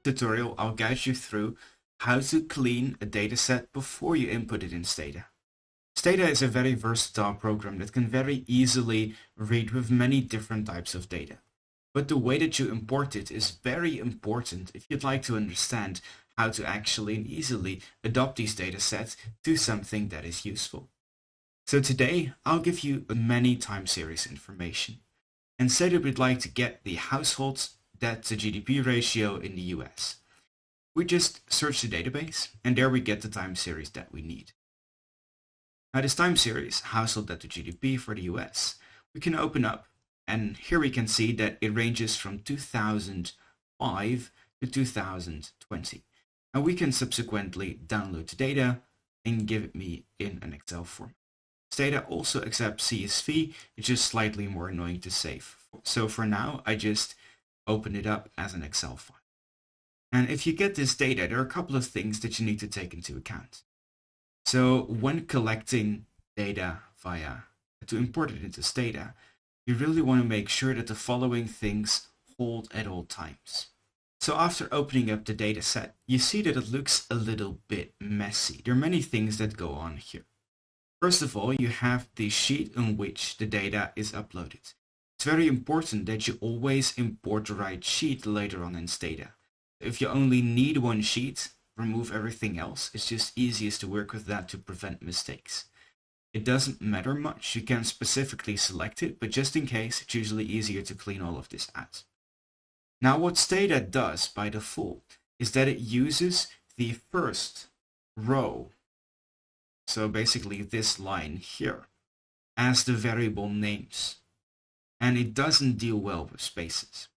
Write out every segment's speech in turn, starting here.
Tutorial, I'll guide you through how to clean a dataset before you input it in Stata. Stata is a very versatile program that can very easily read with many different types of data. But the way that you import it is very important if you'd like to understand how to actually and easily adopt these datasets to something that is useful. So today, I'll give you many time series information. And say that we'd like to get the household debt to GDP ratio in the US. We just search the database, and there we get the time series that we need. Now this time series, household debt to GDP for the US, we can open up, and here we can see that it ranges from 2005 to 2020. And we can subsequently download the data and give it me in an Excel format. Stata also accepts CSV, it's just slightly more annoying to save. So for now, I just open it up as an Excel file. And if you get this data, there are a couple of things that you need to take into account. So when collecting data to import it into Stata, you really want to make sure that the following things hold at all times. So after opening up the data set, you see that it looks a little bit messy. There are many things that go on here. First of all, you have the sheet on which the data is uploaded. It's very important that you always import the right sheet later on in Stata. If you only need one sheet, remove everything else. It's just easiest to work with that to prevent mistakes. It doesn't matter much. You can specifically select it, but just in case, it's usually easier to clean all of this out. Now what Stata does by default is that it uses the first row, so basically this line here, as the variable names. And it doesn't deal well with spaces.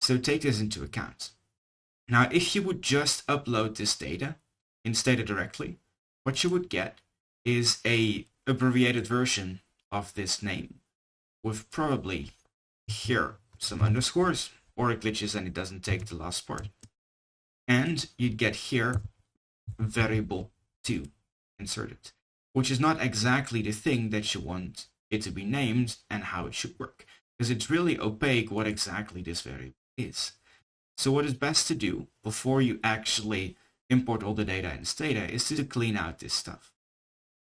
So take this into account. Now, if you would just upload this data in Stata directly, what you would get is a abbreviated version of this name with probably here some underscores, or it glitches and it doesn't take the last part. And you'd get here variable 2 inserted, which is not exactly the thing that you want it to be named and how it should work, because it's really opaque what exactly this variable is. So what is best to do before you actually import all the data in Stata is to clean out this stuff.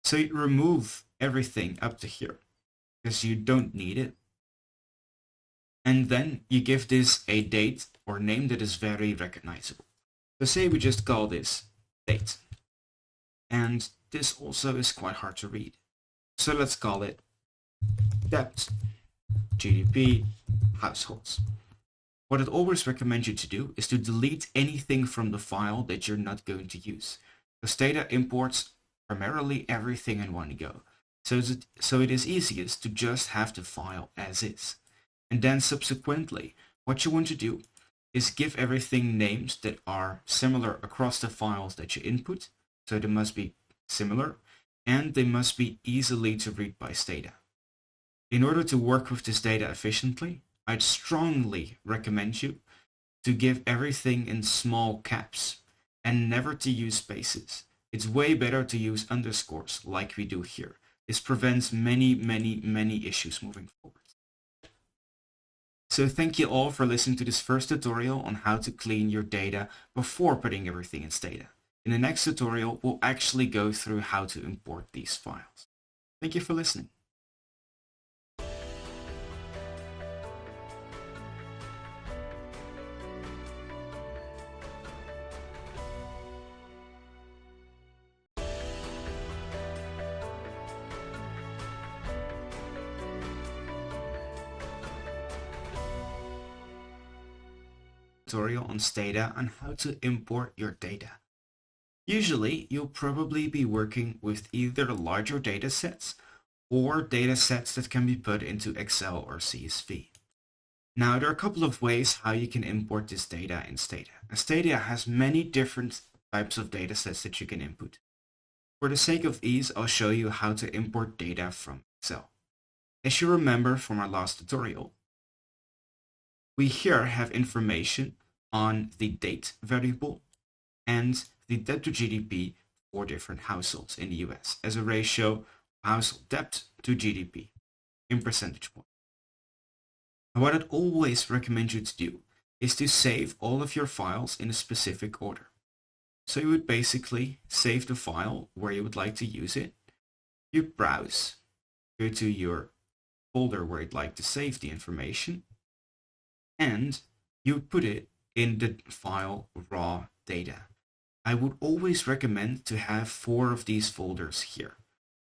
So you remove everything up to here, because you don't need it. And then you give this a date or name that is very recognizable. So say we just call this date. And this also is quite hard to read. So let's call it debt, GDP, households. What I'd always recommend you to do is to delete anything from the file that you're not going to use. The Stata imports primarily everything in one go. So it is easiest to just have the file as is. And then subsequently, what you want to do is give everything names that are similar across the files that you input. So they must be similar, and they must be easily to read by Stata. In order to work with this data efficiently, I'd strongly recommend you to give everything in small caps and never to use spaces. It's way better to use underscores like we do here. This prevents many issues moving forward. So thank you all for listening to this first tutorial on how to clean your data before putting everything in Stata. In the next tutorial, we'll actually go through how to import these files. Thank you for listening. Tutorial on Stata on how to import your data. Usually, you'll probably be working with either larger data sets or data sets that can be put into Excel or CSV. Now, there are a couple of ways how you can import this data in Stata. Stata has many different types of data sets that you can input. For the sake of ease, I'll show you how to import data from Excel. As you remember from our last tutorial, we here have information on the date variable and the debt to GDP for different households in the US as a ratio of household debt to GDP in percentage points. And what I'd always recommend you to do is to save all of your files in a specific order. So you would basically save the file where you would like to use it. You browse, go to your folder where you'd like to save the information, and you would put it in the file raw data. I would always recommend to have 4 of these folders here.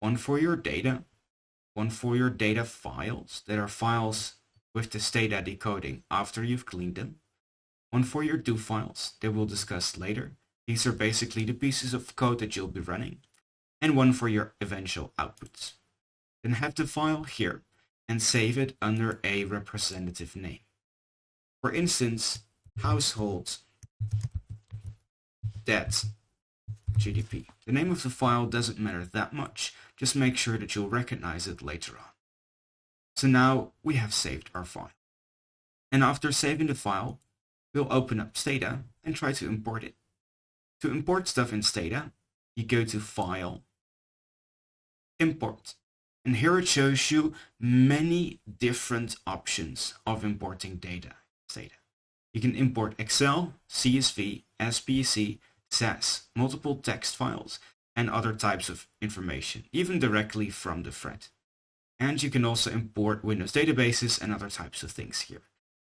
One for your data, one for your data files, that are files with the Stata decoding after you've cleaned them. One for your do files that we'll discuss later. These are basically the pieces of code that you'll be running. And one for your eventual outputs. Then have the file here and save it under a representative name. For instance, household.gdp. The name of the file doesn't matter that much, just make sure that you'll recognize it later on. So now we have saved our file. And after saving the file, we'll open up Stata and try to import it. To import stuff in Stata, you go to File, Import. And here it shows you many different options of importing data in Stata. You can import Excel, CSV, SPSS, SAS, multiple text files, and other types of information, even directly from the thread. And you can also import Windows databases and other types of things here.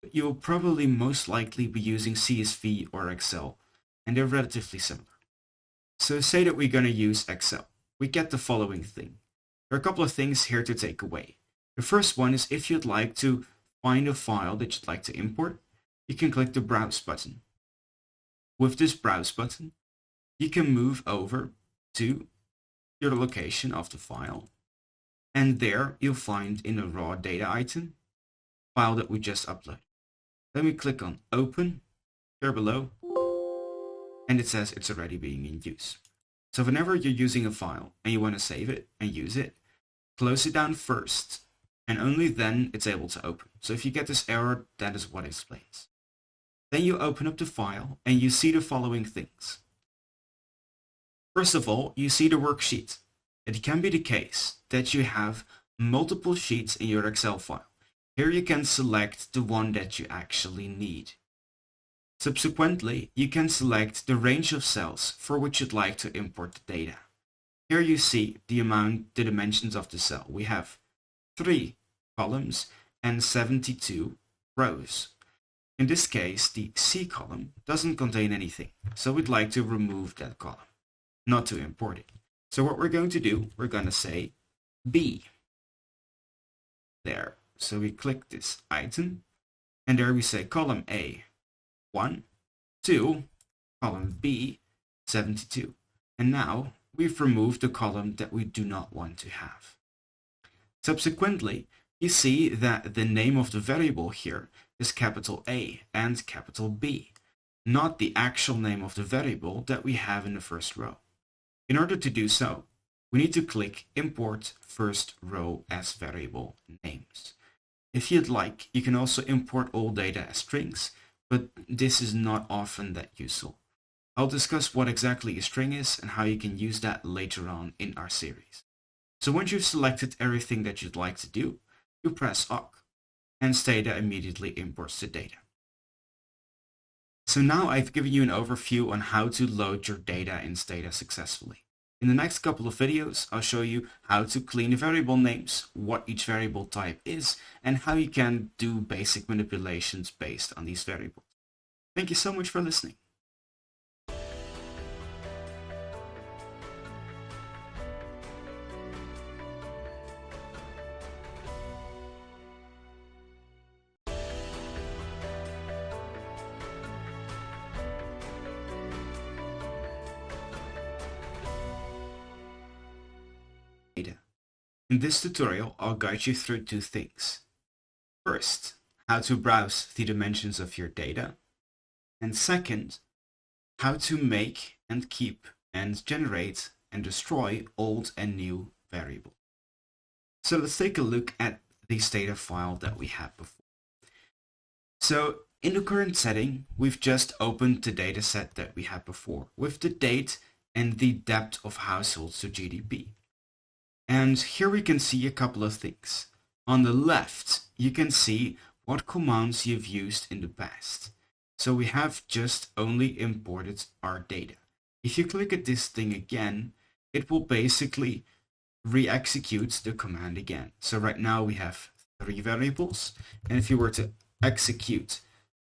But you'll probably most likely be using CSV or Excel, and they're relatively similar. So say that we're going to use Excel. We get the following thing. There are a couple of things here to take away. The first one is if you'd like to find a file that you'd like to import, you can click the Browse button. With this Browse button, you can move over to your location of the file, and there you'll find in the raw data item, file that we just uploaded. Then we click on Open, here below, and it says it's already being in use. So whenever you're using a file and you want to save it and use it, close it down first, and only then it's able to open. So if you get this error, that is what it explains. Then you open up the file and you see the following things. First of all, you see the worksheet. It can be the case that you have multiple sheets in your Excel file. Here you can select the one that you actually need. Subsequently, you can select the range of cells for which you'd like to import the data. Here you see the dimensions of the cell. We have 3 columns and 72 rows. In this case, the C column doesn't contain anything, so we'd like to remove that column, not to import it. So what we're going to do, we're going to say B. There. So we click this item, and there we say column A, 1, 2, column B, 72. And now we've removed the column that we do not want to have. Subsequently, you see that the name of the variable here is capital A and capital B, not the actual name of the variable that we have in the first row. In order to do so, we need to click Import First Row as Variable Names. If you'd like, you can also import all data as strings, but this is not often that useful. I'll discuss what exactly a string is and how you can use that later on in our series. So once you've selected everything that you'd like to do, you press OK, and Stata immediately imports the data. So now I've given you an overview on how to load your data in Stata successfully. In the next couple of videos, I'll show you how to clean the variable names, what each variable type is, and how you can do basic manipulations based on these variables. Thank you so much for listening. In this tutorial, I'll guide you through 2 things. First, how to browse the dimensions of your data. And second, how to make and keep and generate and destroy old and new variables. So let's take a look at this data file that we had before. So in the current setting, we've just opened the data set that we had before with the date and the depth of households to GDP. And here we can see a couple of things. On the left, you can see what commands you've used in the past. So we have just only imported our data. If you click at this thing again, it will basically re-execute the command again. So right now we have 3 variables, and if you were to execute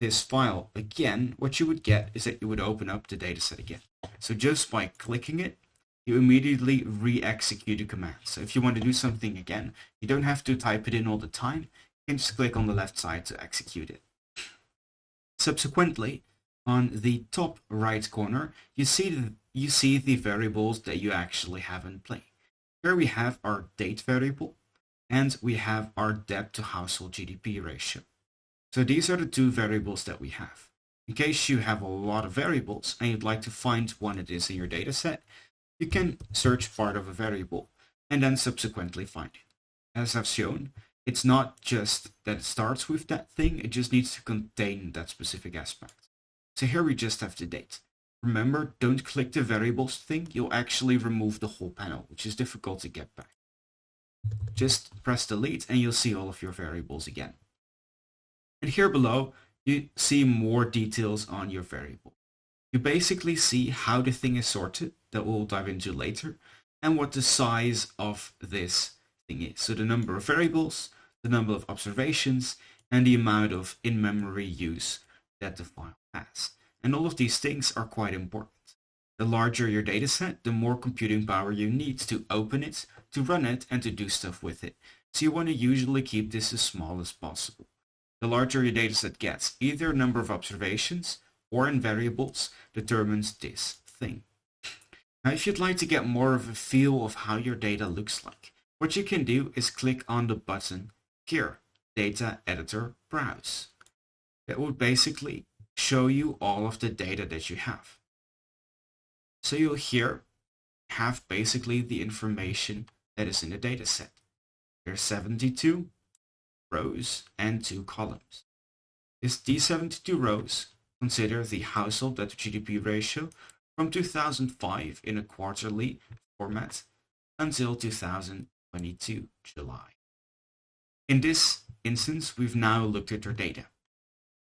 this file again, what you would get is that you would open up the dataset again. So just by clicking it, you immediately re-execute the command. So if you want to do something again, you don't have to type it in all the time. You can just click on the left side to execute it. Subsequently, on the top right corner, you see the variables that you actually have in play. Here we have our date variable, and we have our debt to household GDP ratio. So these are the 2 variables that we have. In case you have a lot of variables and you'd like to find one that is in your dataset, you can search part of a variable and then subsequently find it. As I've shown, it's not just that it starts with that thing, it just needs to contain that specific aspect. So here we just have the date. Remember, don't click the variables thing, you'll actually remove the whole panel, which is difficult to get back. Just press delete and you'll see all of your variables again. And here below, you see more details on your variable. You basically see how the thing is sorted, that we'll dive into later, and what the size of this thing is. So the number of variables, the number of observations, and the amount of in-memory use that the file has. And all of these things are quite important. The larger your dataset, the more computing power you need to open it, to run it, and to do stuff with it. So you want to usually keep this as small as possible. The larger your dataset gets, either number of observations or in variables determines this thing. Now, if you'd like to get more of a feel of how your data looks like, what you can do is click on the button here, Data Editor Browse. It will basically show you all of the data that you have. So you'll here have basically the information that is in the dataset. There's 72 rows and 2 columns. These 72 rows consider the household debt to GDP ratio from 2005 in a quarterly format until 2022 July. In this instance, we've now looked at our data.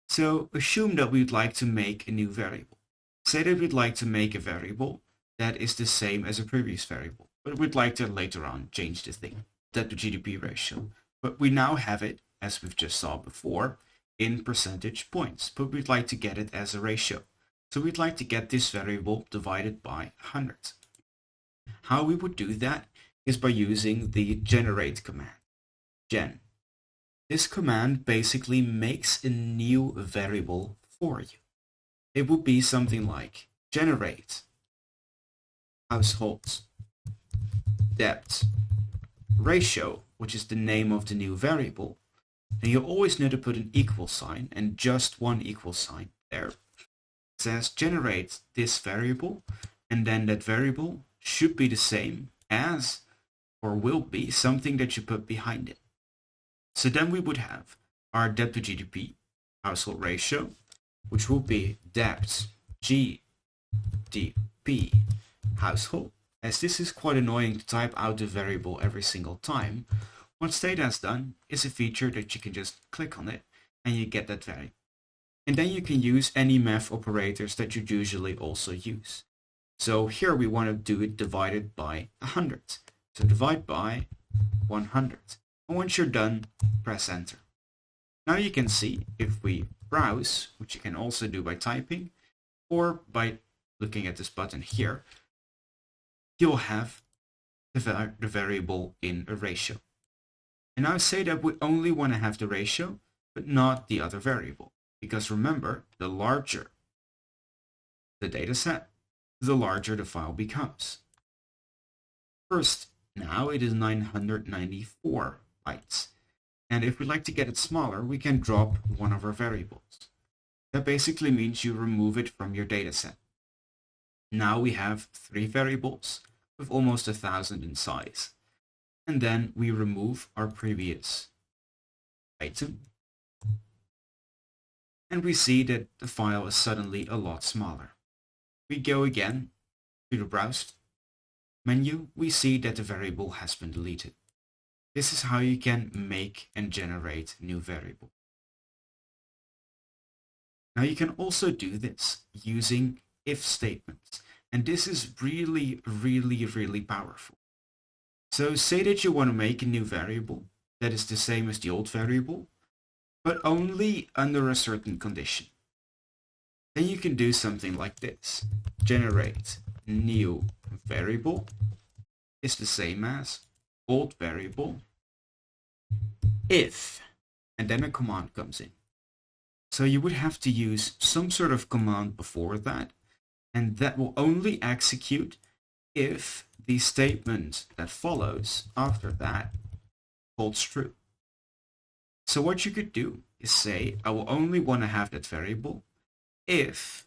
So assume that we'd like to make a new variable. Say that we'd like to make a variable that is the same as a previous variable, but we'd like to later on change the thing, debt to GDP ratio. But we now have it, as we've just saw before, in percentage points, but we'd like to get it as a ratio. So we'd like to get this variable divided by 100. How we would do that is by using the generate command, gen. This command basically makes a new variable for you. It would be something like generate household debt ratio, which is the name of the new variable. And you always need to put an equal sign and just one equal sign there. It says generate this variable, and then that variable should be the same as, or will be, something that you put behind it. So then we would have our debt to GDP household ratio, which will be debt GDP household. As this is quite annoying to type out the variable every single time, what Stata has done is a feature that you can just click on it and you get that value. And then you can use any math operators that you'd usually also use. So here we want to do it divided by 100. So divide by 100. And once you're done, press enter. Now you can see if we browse, which you can also do by typing or by looking at this button here, you'll have the variable in a ratio. And now say that we only want to have the ratio, but not the other variable. Because remember, the larger the data set, the larger the file becomes. First, now it is 994 bytes. And if we'd like to get it smaller, we can drop one of our variables. That basically means you remove it from your dataset. Now we have 3 variables with almost 1,000 in size. And then we remove our previous item. And we see that the file is suddenly a lot smaller. We go again to the Browse menu, we see that the variable has been deleted. This is how you can make and generate new variables. Now you can also do this using if statements. And this is really, really, really powerful. So say that you want to make a new variable that is the same as the old variable, but only under a certain condition. Then you can do something like this. Generate new variable is the same as old variable if, and then a command comes in. So you would have to use some sort of command before that, and that will only execute if the statement that follows after that holds true. So what you could do is say, I will only want to have that variable if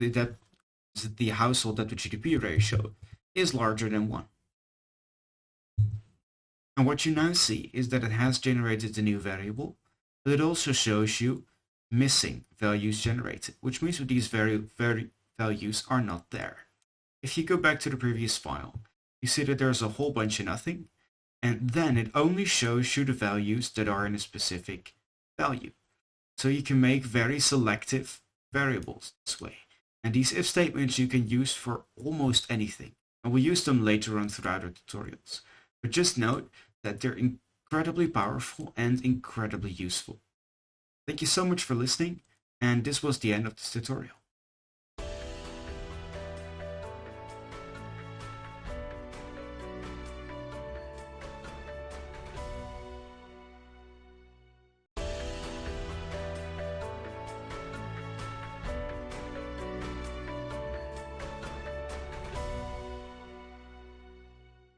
the household debt to GDP ratio is larger than 1. And what you now see is that it has generated a new variable, but it also shows you missing values generated, which means that these values are not there. If you go back to the previous file, you see that there's a whole bunch of nothing, and then it only shows you the values that are in a specific value. So you can make very selective variables this way. And these if statements you can use for almost anything. And we'll use them later on throughout our tutorials. But just note that they're incredibly powerful and incredibly useful. Thank you so much for listening, and this was the end of this tutorial.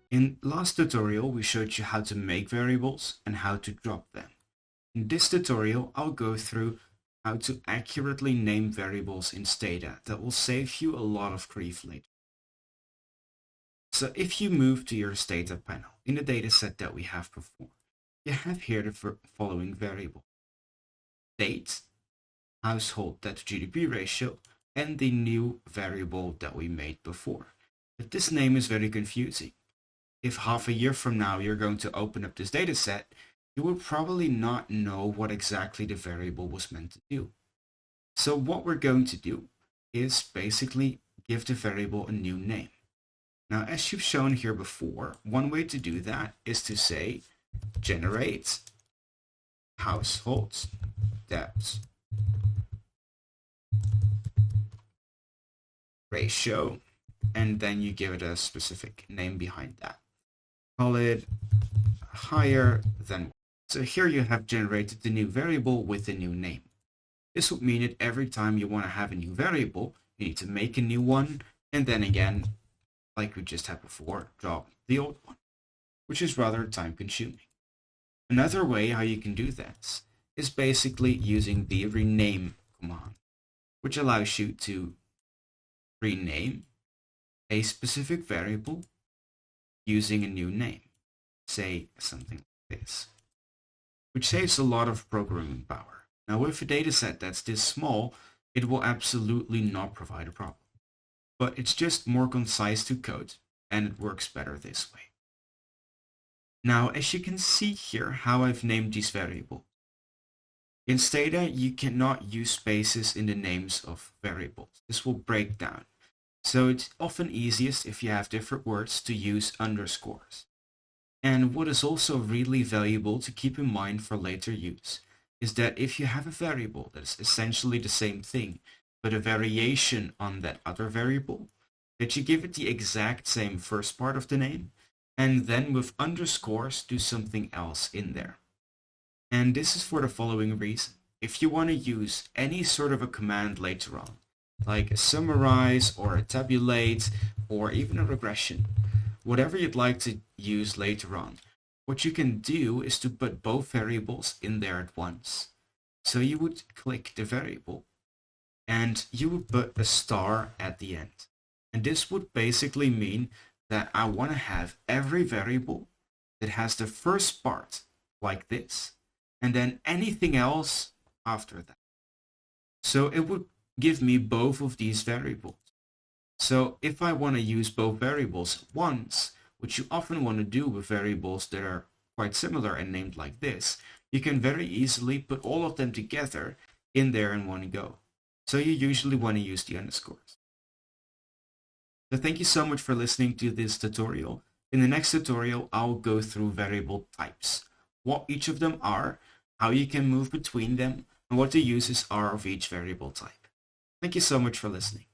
In last tutorial, we showed you how to make variables and how to drop them. In this tutorial, I'll go through how to accurately name variables in Stata that will save you a lot of grief later. So if you move to your Stata panel in the dataset that we have before, you have here the following variable: date, household debt to GDP ratio, and the new variable that we made before. But this name is very confusing. If half a year from now you're going to open up this data set, you will probably not know what exactly the variable was meant to do. So what we're going to do is basically give the variable a new name. Now, as you've shown here before, one way to do that is to say generate household debt ratio, and then you give it a specific name behind that. Call it higher than. So here you have generated the new variable with a new name. This would mean that every time you want to have a new variable, you need to make a new one, and then again, like we just had before, drop the old one, which is rather time consuming. Another way how you can do this is basically using the rename command, which allows you to rename a specific variable using a new name, say something like this, which saves a lot of programming power. Now with a dataset that's this small, it will absolutely not provide a problem, but it's just more concise to code and it works better this way. Now, as you can see here how I've named these variables. In Stata, you cannot use spaces in the names of variables. This will break down. So it's often easiest if you have different words to use underscores. And what is also really valuable to keep in mind for later use is that if you have a variable that is essentially the same thing, but a variation on that other variable, that you give it the exact same first part of the name, and then with underscores do something else in there. And this is for the following reason. If you want to use any sort of a command later on, like a summarize or a tabulate or even a regression, whatever you'd like to use later on, what you can do is to put both variables in there at once. So you would click the variable and you would put a star at the end. And this would basically mean that I want to have every variable that has the first part like this, and then anything else after that. So it would give me both of these variables. So if I want to use both variables at once, which you often want to do with variables that are quite similar and named like this, you can very easily put all of them together in there in one go. So you usually want to use the underscores. So thank you so much for listening to this tutorial. In the next tutorial, I'll go through variable types, what each of them are, how you can move between them, and what the uses are of each variable type. Thank you so much for listening.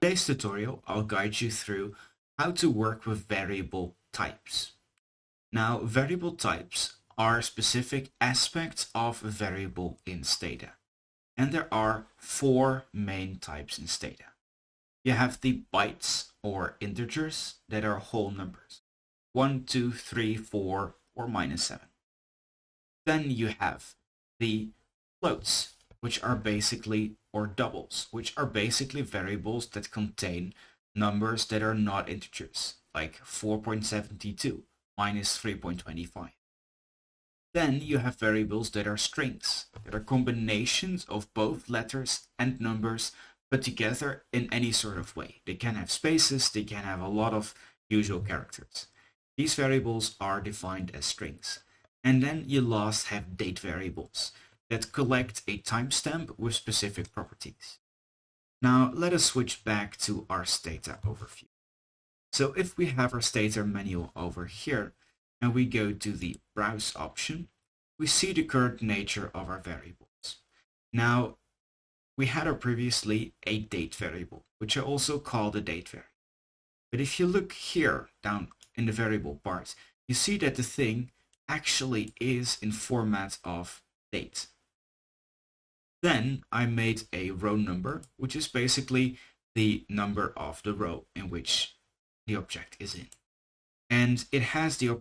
In today's tutorial, I'll guide you through how to work with variable types. Now, variable types are specific aspects of a variable in Stata. And there are 4 main types in Stata. You have the bytes or integers that are whole numbers. 1, 2, 3, 4, or -7. Then you have the floats, which are basically, or doubles, which are basically variables that contain numbers that are not integers, like 4.72 minus 3.25. Then you have variables that are strings, that are combinations of both letters and numbers put together in any sort of way. They can have spaces, they can have a lot of usual characters. These variables are defined as strings. And then you last have date variables that collect a timestamp with specific properties. Now let us switch back to our Stata overview. So if we have our Stata menu over here, and we go to the Browse option, we see the current nature of our variables. Now, we had previously a date variable, which I also call the date variable. But if you look here down in the variable part, you see that the thing actually is in format of date. Then I made a row number, which is basically the number of the row in which the object is in. And it has the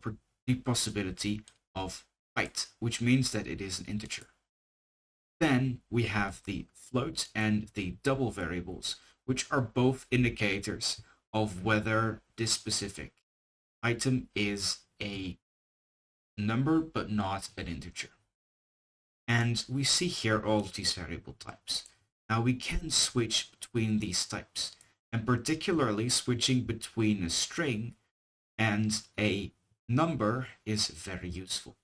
possibility of byte, which means that it is an integer. Then we have the float and the double variables, which are both indicators of whether this specific item is a number but not an integer. And we see here all of these variable types. Now we can switch between these types, and particularly switching between a string and a number is very useful.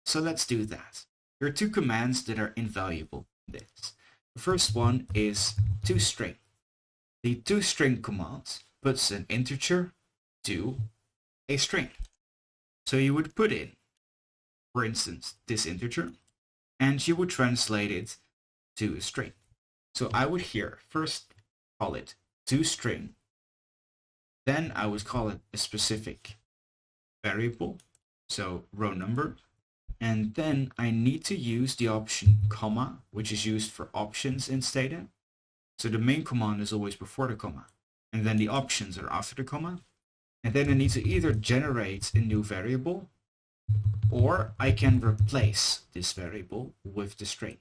So let's do that. There are 2 commands that are invaluable in this. The first one is toString. The toString command puts an integer to a string. So you would put in, for instance, this integer, and you would translate it to a string. So I would here first call it toString, then I would call it a specific variable, so row number, and then I need to use the option comma, which is used for options in Stata. So the main command is always before the comma, and then the options are after the comma. And then I need to either generate a new variable, or I can replace this variable with the string.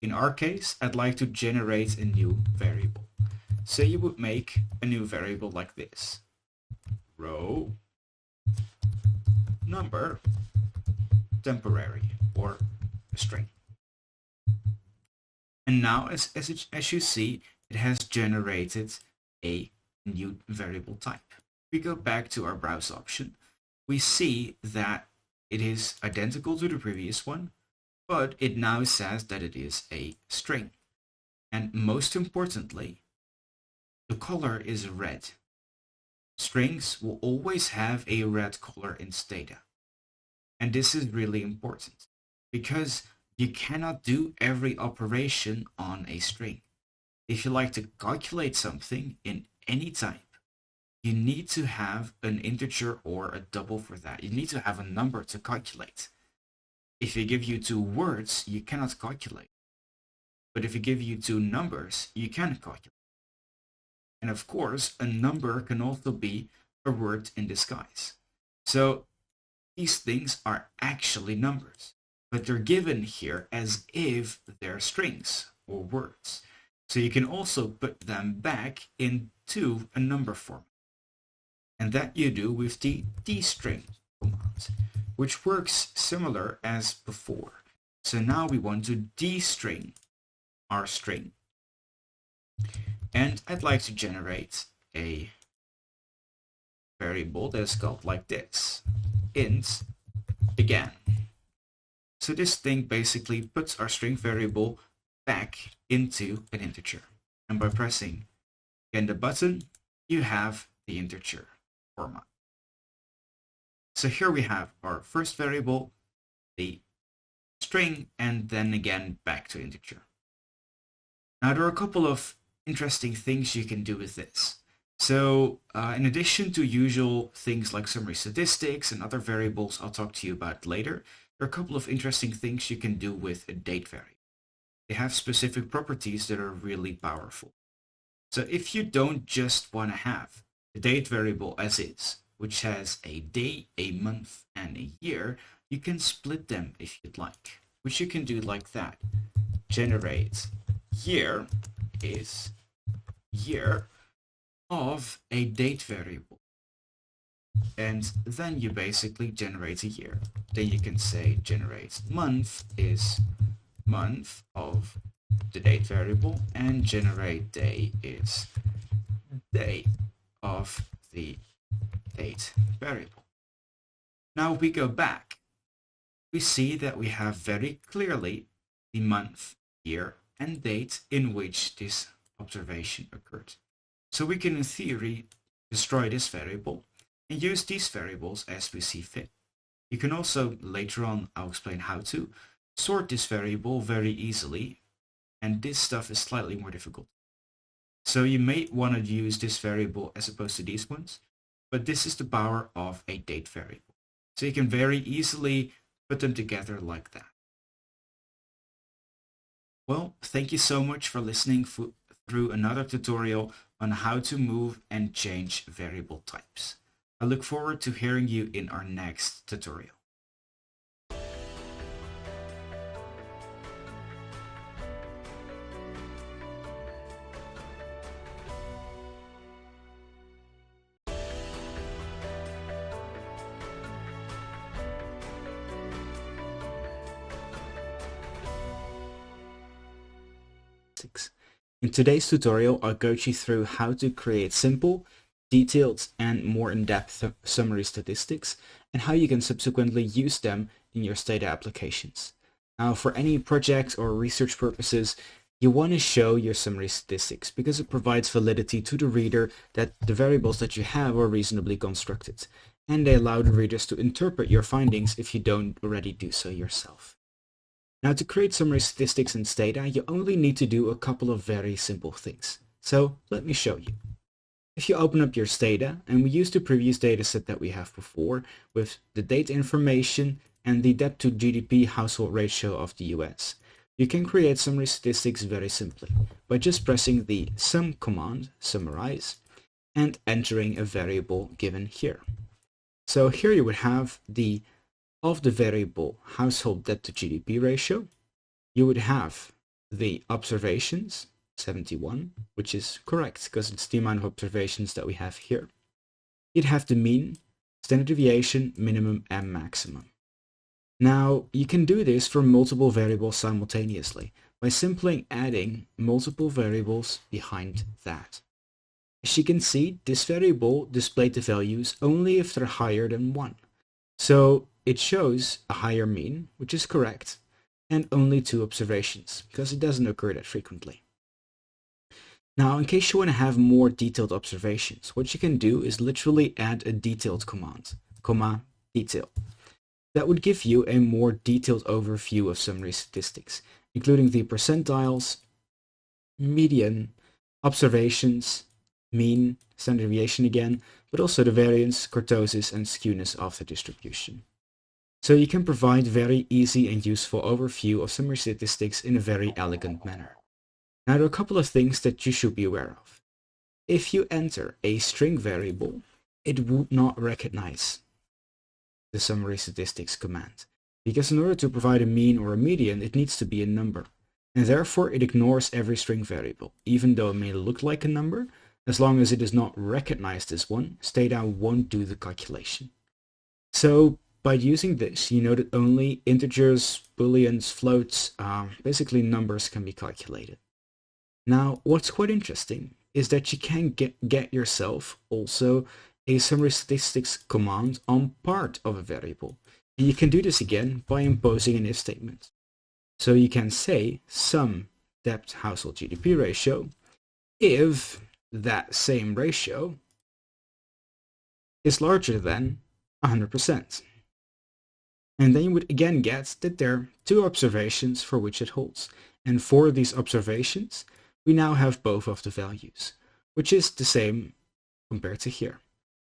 In our case, I'd like to generate a new variable. So you would make a new variable like this. Row number temporary, or a string. And now, as you see, it has generated a new variable type. If we go back to our browse option, we see that it is identical to the previous one, but it now says that it is a string. And most importantly, the color is red. Strings will always have a red color in Stata. And this is really important because you cannot do every operation on a string. If you like to calculate something in any type, you need to have an integer or a double for that. You need to have a number to calculate. If you give you 2 words, you cannot calculate. But if you give you 2 numbers, you can calculate. And of course, a number can also be a word in disguise. So these things are actually numbers, but they're given here as if they're strings or words. So you can also put them back into a number format. And that you do with the tstring command. which works similar as before. So now we want to destring our string. And I'd like to generate a variable that is called like this, int again. So this thing basically puts our string variable back into an integer. And by pressing again the button, you have the integer format. So here we have our first variable, the string, and then again back to integer. Now there are a couple of interesting things you can do with this. So in addition to usual things like summary statistics and other variables I'll talk to you about later, there are a couple of interesting things you can do with a date variable. They have specific properties that are really powerful. So if you don't just want to have the date variable as is, which has a day, a month, and a year, you can split them if you'd like, which you can do like that. Generate year is year of a date variable. And then you basically generate a year. Then you can say generate month is month of the date variable, and generate day is day of the date variable. Now we go back. We see that we have very clearly the month, year, and date in which this observation occurred. So we can in theory destroy this variable and use these variables as we see fit. You can also, later on I'll explain how to, sort this variable very easily, and this stuff is slightly more difficult. So you may want to use this variable as opposed to these ones, but this is the power of a date variable. So you can very easily put them together like that. Well, thank you so much for listening through another tutorial on how to move and change variable types. I look forward to hearing you in our next tutorial. In today's tutorial, I'll coach you through how to create simple, detailed, and more in-depth summary statistics, and how you can subsequently use them in your Stata applications. Now, for any project or research purposes, you want to show your summary statistics because it provides validity to the reader that the variables that you have are reasonably constructed, and they allow the readers to interpret your findings if you don't already do so yourself. Now, to create summary statistics in Stata, you only need to do a couple of very simple things. So let me show you. If you open up your Stata, and we use the previous dataset that we have before with the date information and the debt to GDP household ratio of the US, you can create summary statistics very simply by just pressing the sum command, summarize, and entering a variable given here. So here you would have the of the variable household debt to GDP ratio, you would have the observations, 71, which is correct because it's the amount of observations that we have here. You'd have the mean, standard deviation, minimum, and maximum. Now, you can do this for multiple variables simultaneously by simply adding multiple variables behind that. As you can see, this variable displayed the values only if they're higher than 1. So it shows a higher mean, which is correct, and only 2 observations, because it doesn't occur that frequently. Now, in case you want to have more detailed observations, what you can do is literally add a detailed command, comma, detail. That would give you a more detailed overview of summary statistics, including the percentiles, median, observations, mean, standard deviation again, but also the variance, kurtosis, and skewness of the distribution. So you can provide very easy and useful overview of summary statistics in a very elegant manner. Now there are a couple of things that you should be aware of. If you enter a string variable, it would not recognize the summary statistics command, because in order to provide a mean or a median, it needs to be a number, and therefore it ignores every string variable, even though it may look like a number. As long as it is not recognized as one, Stata won't do the calculation. So by using this, you know that only integers, booleans, floats, basically numbers can be calculated. Now, what's quite interesting is that you can get yourself also a summary statistics command on part of a variable. And you can do this again by imposing an if statement. So you can say sum debt household GDP ratio if that same ratio is larger than 100%. And then you would again get that there are two observations for which it holds. And for these observations, we now have both of the values, which is the same compared to here.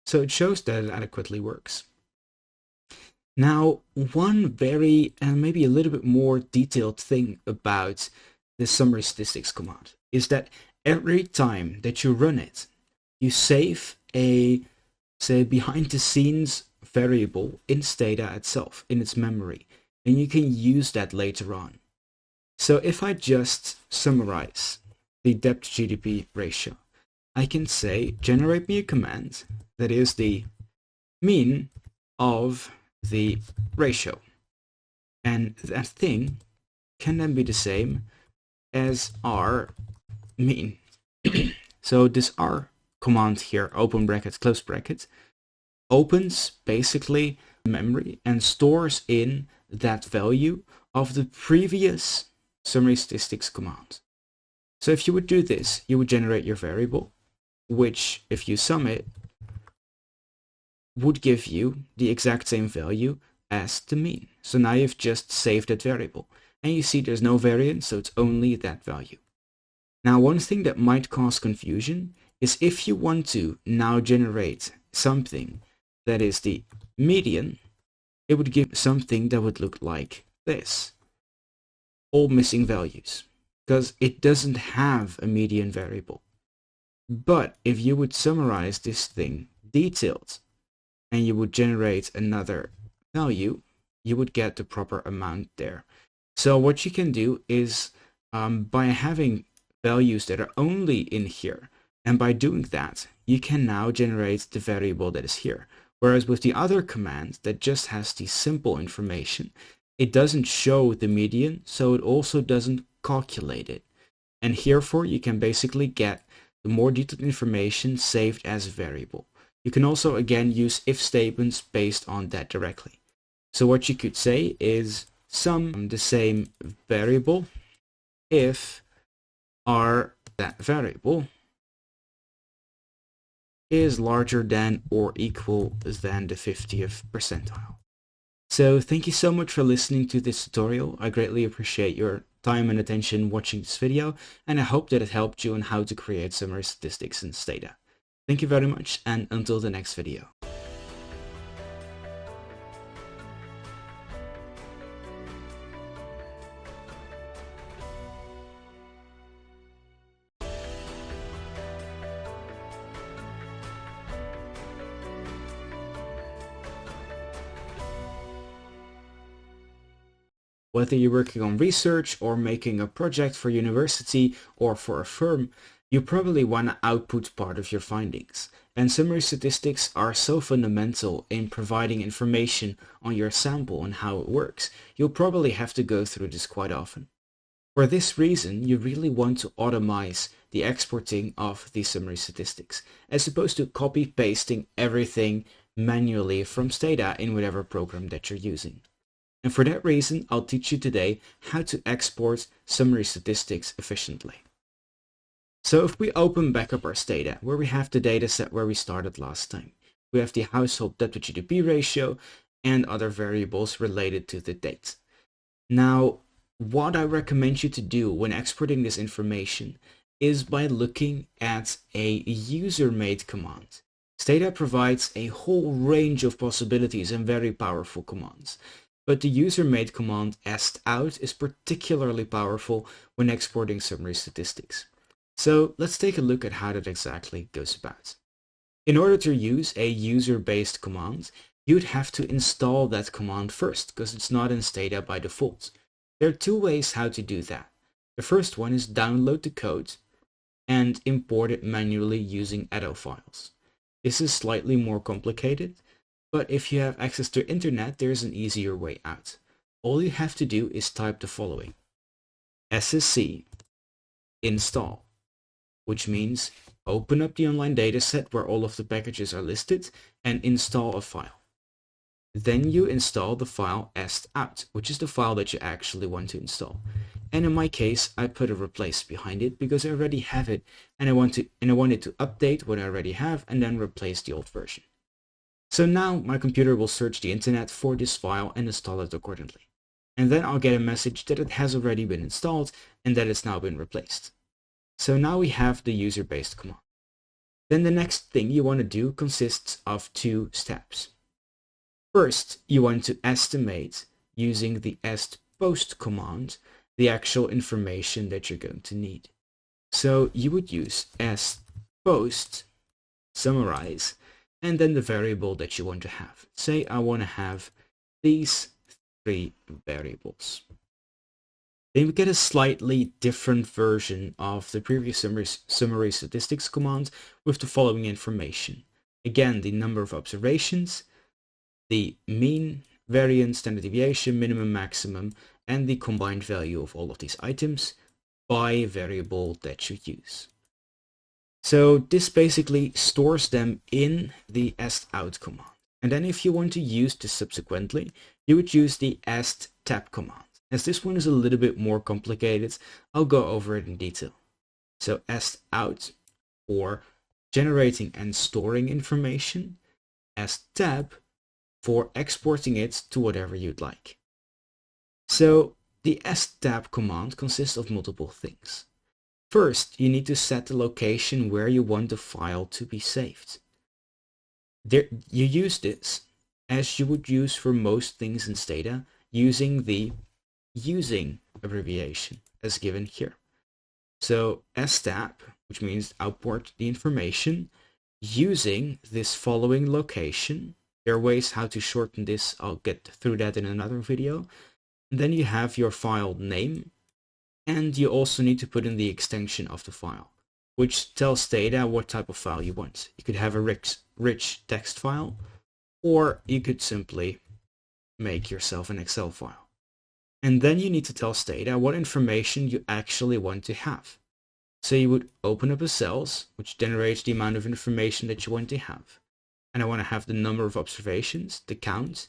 So it shows that it adequately works. Now, one very and maybe a little bit more detailed thing about the summary statistics command is that every time that you run it, you save a, say, behind the scenes variable in Stata itself, in its memory, and you can use that later on. So if I just summarize the debt to GDP ratio, I can say generate me a command that is the mean of the ratio, and that thing can then be the same as our mean. So this R command here, open bracket, close bracket, opens basically memory and stores in that value of the previous summary statistics command. So if you would do this, you would generate your variable, which if you sum it, would give you the exact same value as the mean. So now you've just saved that variable. And you see there's no variance, so it's only that value. Now, one thing that might cause confusion is if you want to now generate something that is the median, it would give something that would look like this. All missing values, because it doesn't have a median variable. But if you would summarize this thing detailed, and you would generate another value, you would get the proper amount there. So what you can do is by having values that are only in here, and by doing that, you can now generate the variable that is here. Whereas with the other command that just has the simple information, it doesn't show the median, so it also doesn't calculate it. And herefore, you can basically get the more detailed information saved as a variable. You can also again use if statements based on that directly. So what you could say is sum the same variable if R that variable is larger than or equal than the 50th percentile. So thank you so much for listening to this tutorial. I greatly appreciate your time and attention watching this video, and I hope that it helped you on how to create summary statistics in Stata. Thank you very much, and until the next video. Whether you're working on research or making a project for university or for a firm, you probably want to output part of your findings. And summary statistics are so fundamental in providing information on your sample and how it works, you'll probably have to go through this quite often. For this reason, you really want to automize the exporting of these summary statistics, as opposed to copy-pasting everything manually from Stata in whatever program that you're using. And for that reason, I'll teach you today how to export summary statistics efficiently. So if we open back up our Stata, where we have the data set where we started last time, we have the household debt to GDP ratio and other variables related to the date. Now, what I recommend you to do when exporting this information is by looking at a user-made command. Stata provides a whole range of possibilities and very powerful commands. But the user-made command stout is particularly powerful when exporting summary statistics. So let's take a look at how that exactly goes about. In order to use a user-based command, you'd have to install that command first, because it's not in Stata by default. There are two ways how to do that. The first one is download the code and import it manually using edo files. This is slightly more complicated, But if you have access to internet, there's an easier way out. All you have to do is type the following: ssc install, which means open up the online dataset where all of the packages are listed and install a file. Then you install the file stout, which is the file that you actually want to install. And in my case, I put a replace behind it because I already have it, and I want it to update what I already have and then replace the old version. So now my computer will search the internet for this file and install it accordingly. And then I'll get a message that it has already been installed and that it's now been replaced. So now we have the user-based command. Then the next thing you want to do consists of two steps. First, you want to estimate using the estpost command the actual information that you're going to need. So you would use estpost summarize and then the variable that you want to have. Say I want to have these three variables. Then we get a slightly different version of the previous summary statistics command with the following information. Again, the number of observations, the mean, variance, standard deviation, minimum, maximum, and the combined value of all of these items by variable that you use. So this basically stores them in the stout command. And then if you want to use this subsequently, you would use the sttab command. As this one is a little bit more complicated, I'll go over it in detail. So stout for generating and storing information, sttab for exporting it to whatever you'd like. So the sttab command consists of multiple things. First, you need to set the location where you want the file to be saved. You use this as you would use for most things in Stata, using the using abbreviation as given here. So stab, which means output the information, using this following location. There are ways how to shorten this. I'll get through that in another video. And then you have your file name, and you also need to put in the extension of the file, which tells Stata what type of file you want. You could have a rich text file, or you could simply make yourself an Excel file. And then you need to tell Stata what information you actually want to have. So you would open up a cells, which generates the amount of information that you want to have. And I want to have the number of observations, the count,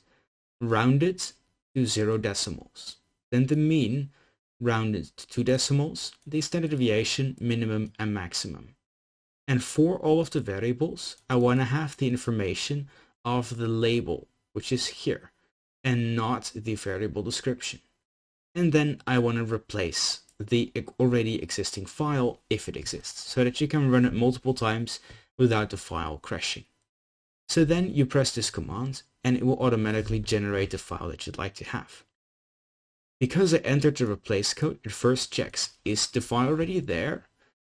rounded to 0 decimals. Then the mean, rounded to 2 decimals, the standard deviation, minimum and maximum. And for all of the variables, I want to have the information of the label, which is here, and not the variable description. And then I want to replace the already existing file if it exists, so that you can run it multiple times without the file crashing. So then you press this command and it will automatically generate the file that you'd like to have. Because I entered the replace code, it first checks, is the file already there?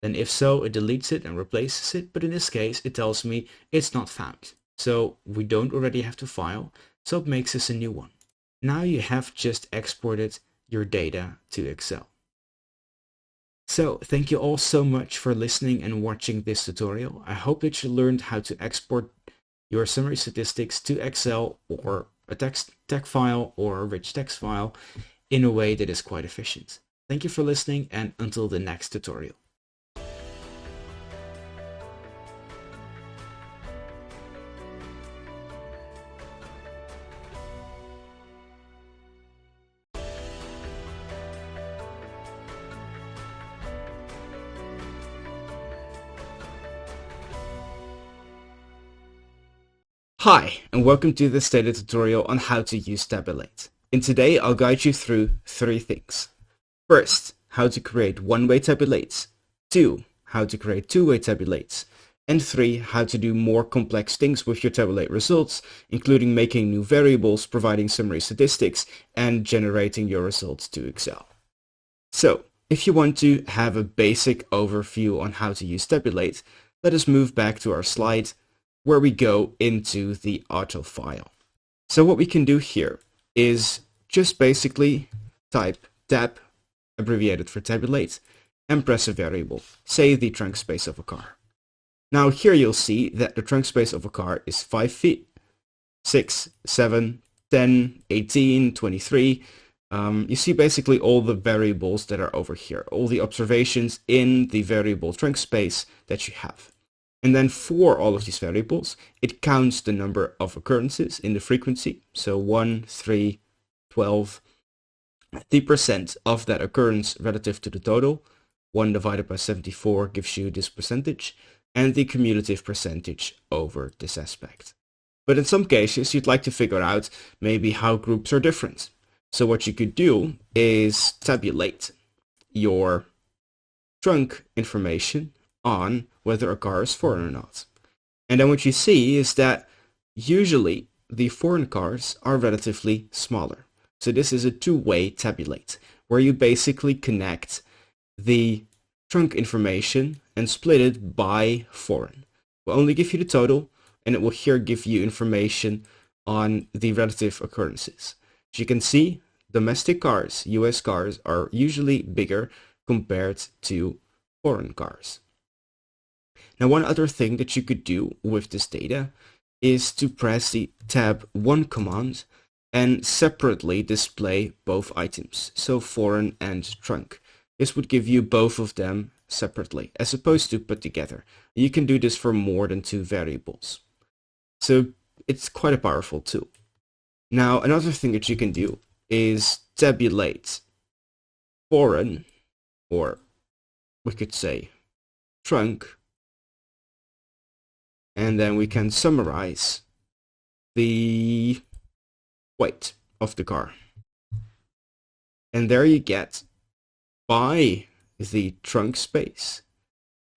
Then if so, it deletes it and replaces it, but in this case it tells me it's not found. So we don't already have the file, so it makes us a new one. Now you have just exported your data to Excel. So thank you all so much for listening and watching this tutorial. I hope that you learned how to export your summary statistics to Excel or a text file or a rich text file in a way that is quite efficient. Thank you for listening, and until the next tutorial. Hi, and welcome to this Stata tutorial on how to use tabulate. And today I'll guide you through 3 things. First, how to create one-way tabulates. 2, how to create two-way tabulates. And 3, how to do more complex things with your tabulate results, including making new variables, providing summary statistics, and generating your results to Excel. So, if you want to have a basic overview on how to use tabulate, let us move back to our slide where we go into the auto file. So what we can do here is just basically type tab, abbreviated for tabulate, and press a variable, say the trunk space of a car. Now here you'll see that the trunk space of a car is 5 feet, 6, 7, 10, 18, 23. You see basically all the variables that are over here, all the observations in the variable trunk space that you have. And then for all of these variables, it counts the number of occurrences in the frequency. So 1, 3, 12, the percent of that occurrence relative to the total. 1 divided by 74 gives you this percentage, and the cumulative percentage over this aspect. But in some cases, you'd like to figure out maybe how groups are different. So what you could do is tabulate your trunk information on whether a car is foreign or not. And then what you see is that usually the foreign cars are relatively smaller. So this is a two-way tabulate, where you basically connect the trunk information and split it by foreign. We'll only give you the total, and it will here give you information on the relative occurrences. As you can see, domestic cars, US cars, are usually bigger compared to foreign cars. Now, one other thing that you could do with this data is to press the tab 1 command and separately display both items, so foreign and trunk. This would give you both of them separately, as opposed to put together. You can do this for more than 2 variables. So it's quite a powerful tool. Now, another thing that you can do is tabulate foreign, or we could say trunk, and then we can summarize the weight of the car. And there you get, by the trunk space,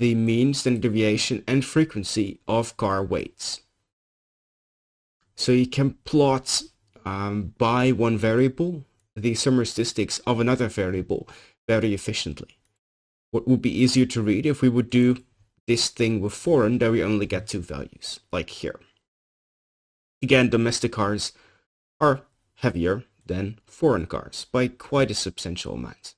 the mean, standard deviation, and frequency of car weights. So you can plot by one variable the summary statistics of another variable very efficiently. What would be easier to read if we would do this thing with foreign, that we only get 2 values, like here. Again, domestic cars are heavier than foreign cars by quite a substantial amount.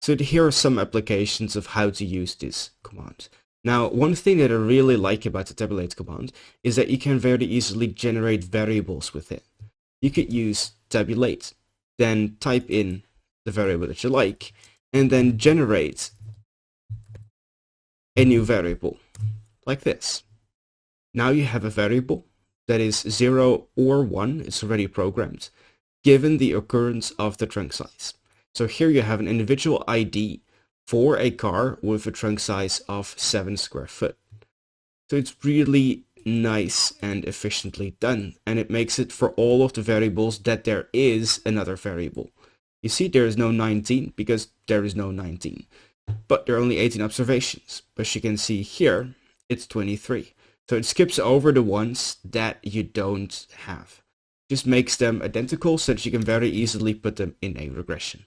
So here are some applications of how to use this command. Now, one thing that I really like about the tabulate command is that you can very easily generate variables with it. You could use tabulate, then type in the variable that you like, and then generate a new variable, like this. Now you have a variable that is 0 or 1, it's already programmed, given the occurrence of the trunk size. So here you have an individual ID for a car with a trunk size of 7 square foot. So it's really nice and efficiently done, and it makes it for all of the variables that there is another variable. You see, there is no 19 because there is no 19, but there are only 18 observations. But you can see here, it's 23. So it skips over the ones that you don't have. Just makes them identical so that you can very easily put them in a regression.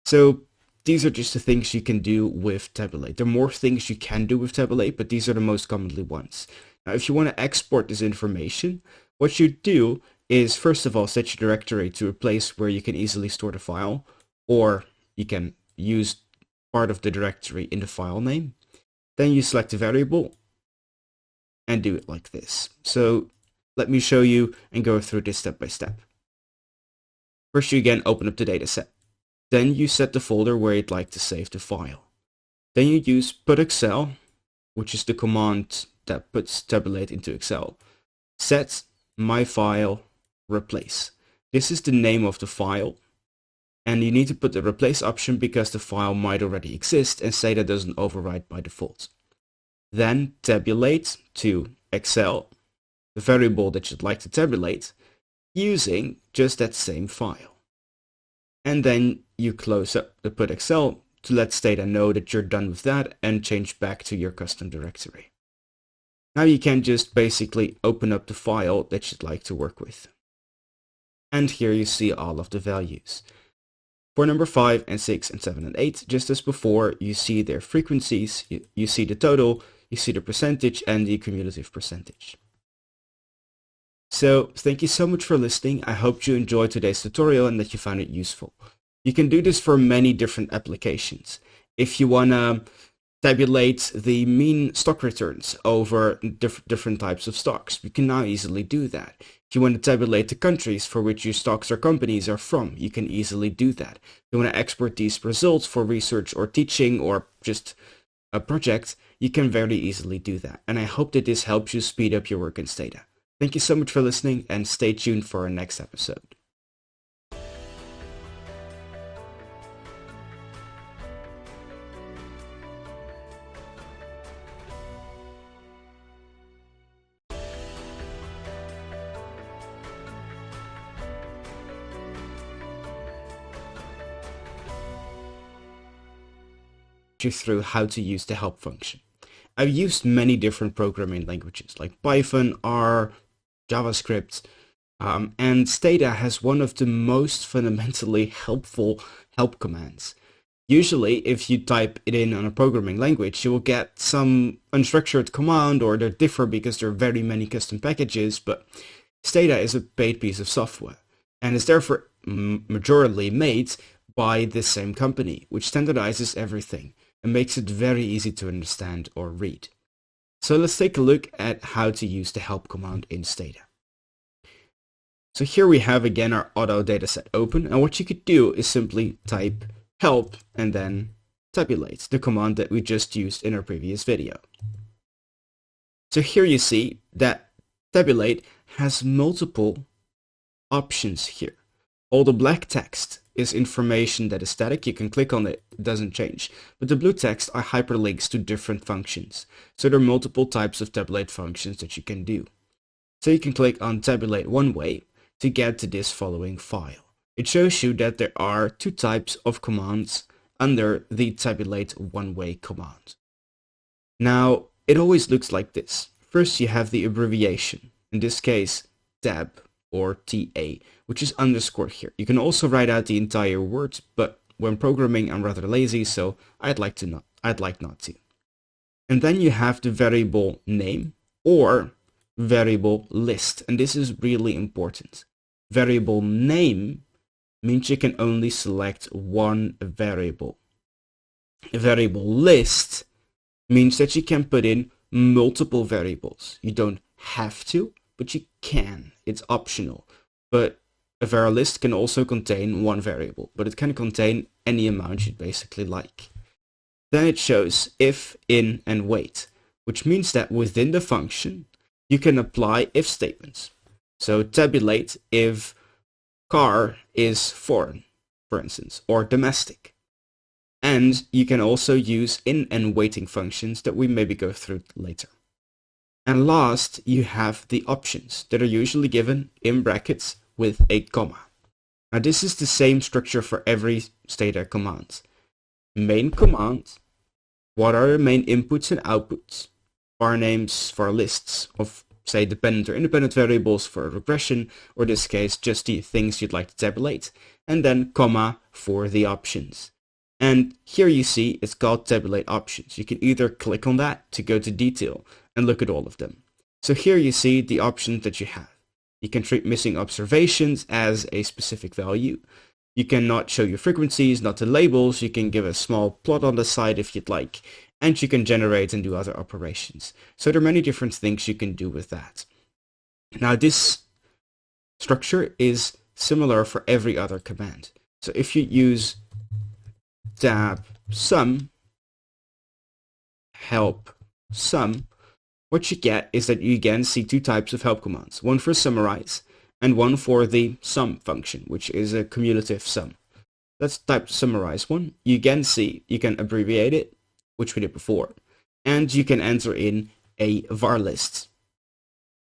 So these are just the things you can do with tabulate. There are more things you can do with tabulate, but these are the most commonly ones. Now, if you want to export this information, what you do is, first of all, set your directory to a place where you can easily store the file, or you can use part of the directory in the file name. Then you select a variable and do it like this. So let me show you and go through this step by step. First, you again open up the dataset. Then you set the folder where you'd like to save the file. Then you use put Excel, which is the command that puts tabulate into Excel. Set my file replace. This is the name of the file, and you need to put the replace option because the file might already exist and Stata doesn't override by default. Then tabulate to Excel, the variable that you'd like to tabulate, using just that same file. And then you close up the put Excel to let Stata know that you're done with that and change back to your custom directory. Now you can just basically open up the file that you'd like to work with. And here you see all of the values. For number 5 and 6 and 7 and 8, just as before, you see their frequencies, you see the total, you see the percentage and the cumulative percentage. So thank you so much for listening. I hope you enjoyed today's tutorial and that you found it useful. You can do this for many different applications. If you want to tabulate the mean stock returns over different types of stocks. You can now easily do that. If you want to tabulate the countries for which your stocks or companies are from, you can easily do that. If you want to export these results for research or teaching or just a project, you can very easily do that. And I hope that this helps you speed up your work in Stata. Thank you so much for listening, and stay tuned for our next episode. You through how to use the help function. I've used many different programming languages like Python, R, JavaScript, and Stata has one of the most fundamentally helpful help commands. Usually, if you type it in on a programming language, you will get some unstructured command, or they differ because there are very many custom packages, but Stata is a paid piece of software, and is therefore majorly made by the same company, which standardizes everything and makes it very easy to understand or read. So let's take a look at how to use the help command in Stata. So here we have again our auto dataset open, and what you could do is simply type help and then tabulate, the command that we just used in our previous video. So here you see that tabulate has multiple options here. All the black text is information that is static. You can click on it, it doesn't change. But the blue text are hyperlinks to different functions. So there are multiple types of tabulate functions that you can do. So you can click on tabulate one way to get to this following file. It shows you that there are two types of commands under the tabulate one way command. Now, it always looks like this. First, you have the abbreviation, in this case, tab or TA, which is underscored here. You can also write out the entire word, but when programming, I'm rather lazy, so I'd like not to. And then you have the variable name or variable list, and this is really important. Variable name means you can only select one variable. A variable list means that you can put in multiple variables. You don't have to, but you can. It's optional. But a var list can also contain one variable, but it can contain any amount you'd basically like. Then it shows if, in, and wait, which means that within the function, you can apply if statements. So tabulate if car is foreign, for instance, or domestic. And you can also use in and waiting functions that we maybe go through later. And last, you have the options that are usually given in brackets with a comma. Now this is the same structure for every Stata command. Main command, what are the main inputs and outputs? Var names for lists of, say, dependent or independent variables for a regression, or in this case, just the things you'd like to tabulate. And then comma for the options. And here you see it's called tabulate options. You can either click on that to go to detail and look at all of them. So here you see the options that you have. You can treat missing observations as a specific value. You can not show your frequencies, not the labels. You can give a small plot on the side if you'd like. And you can generate and do other operations. So there are many different things you can do with that. Now this structure is similar for every other command. So if you use tab sum, help sum, what you get is that you again see two types of help commands, one for summarize and one for the sum function, which is a cumulative sum. Let's type summarize one. You again see you can abbreviate it, which we did before, and you can enter in a var list,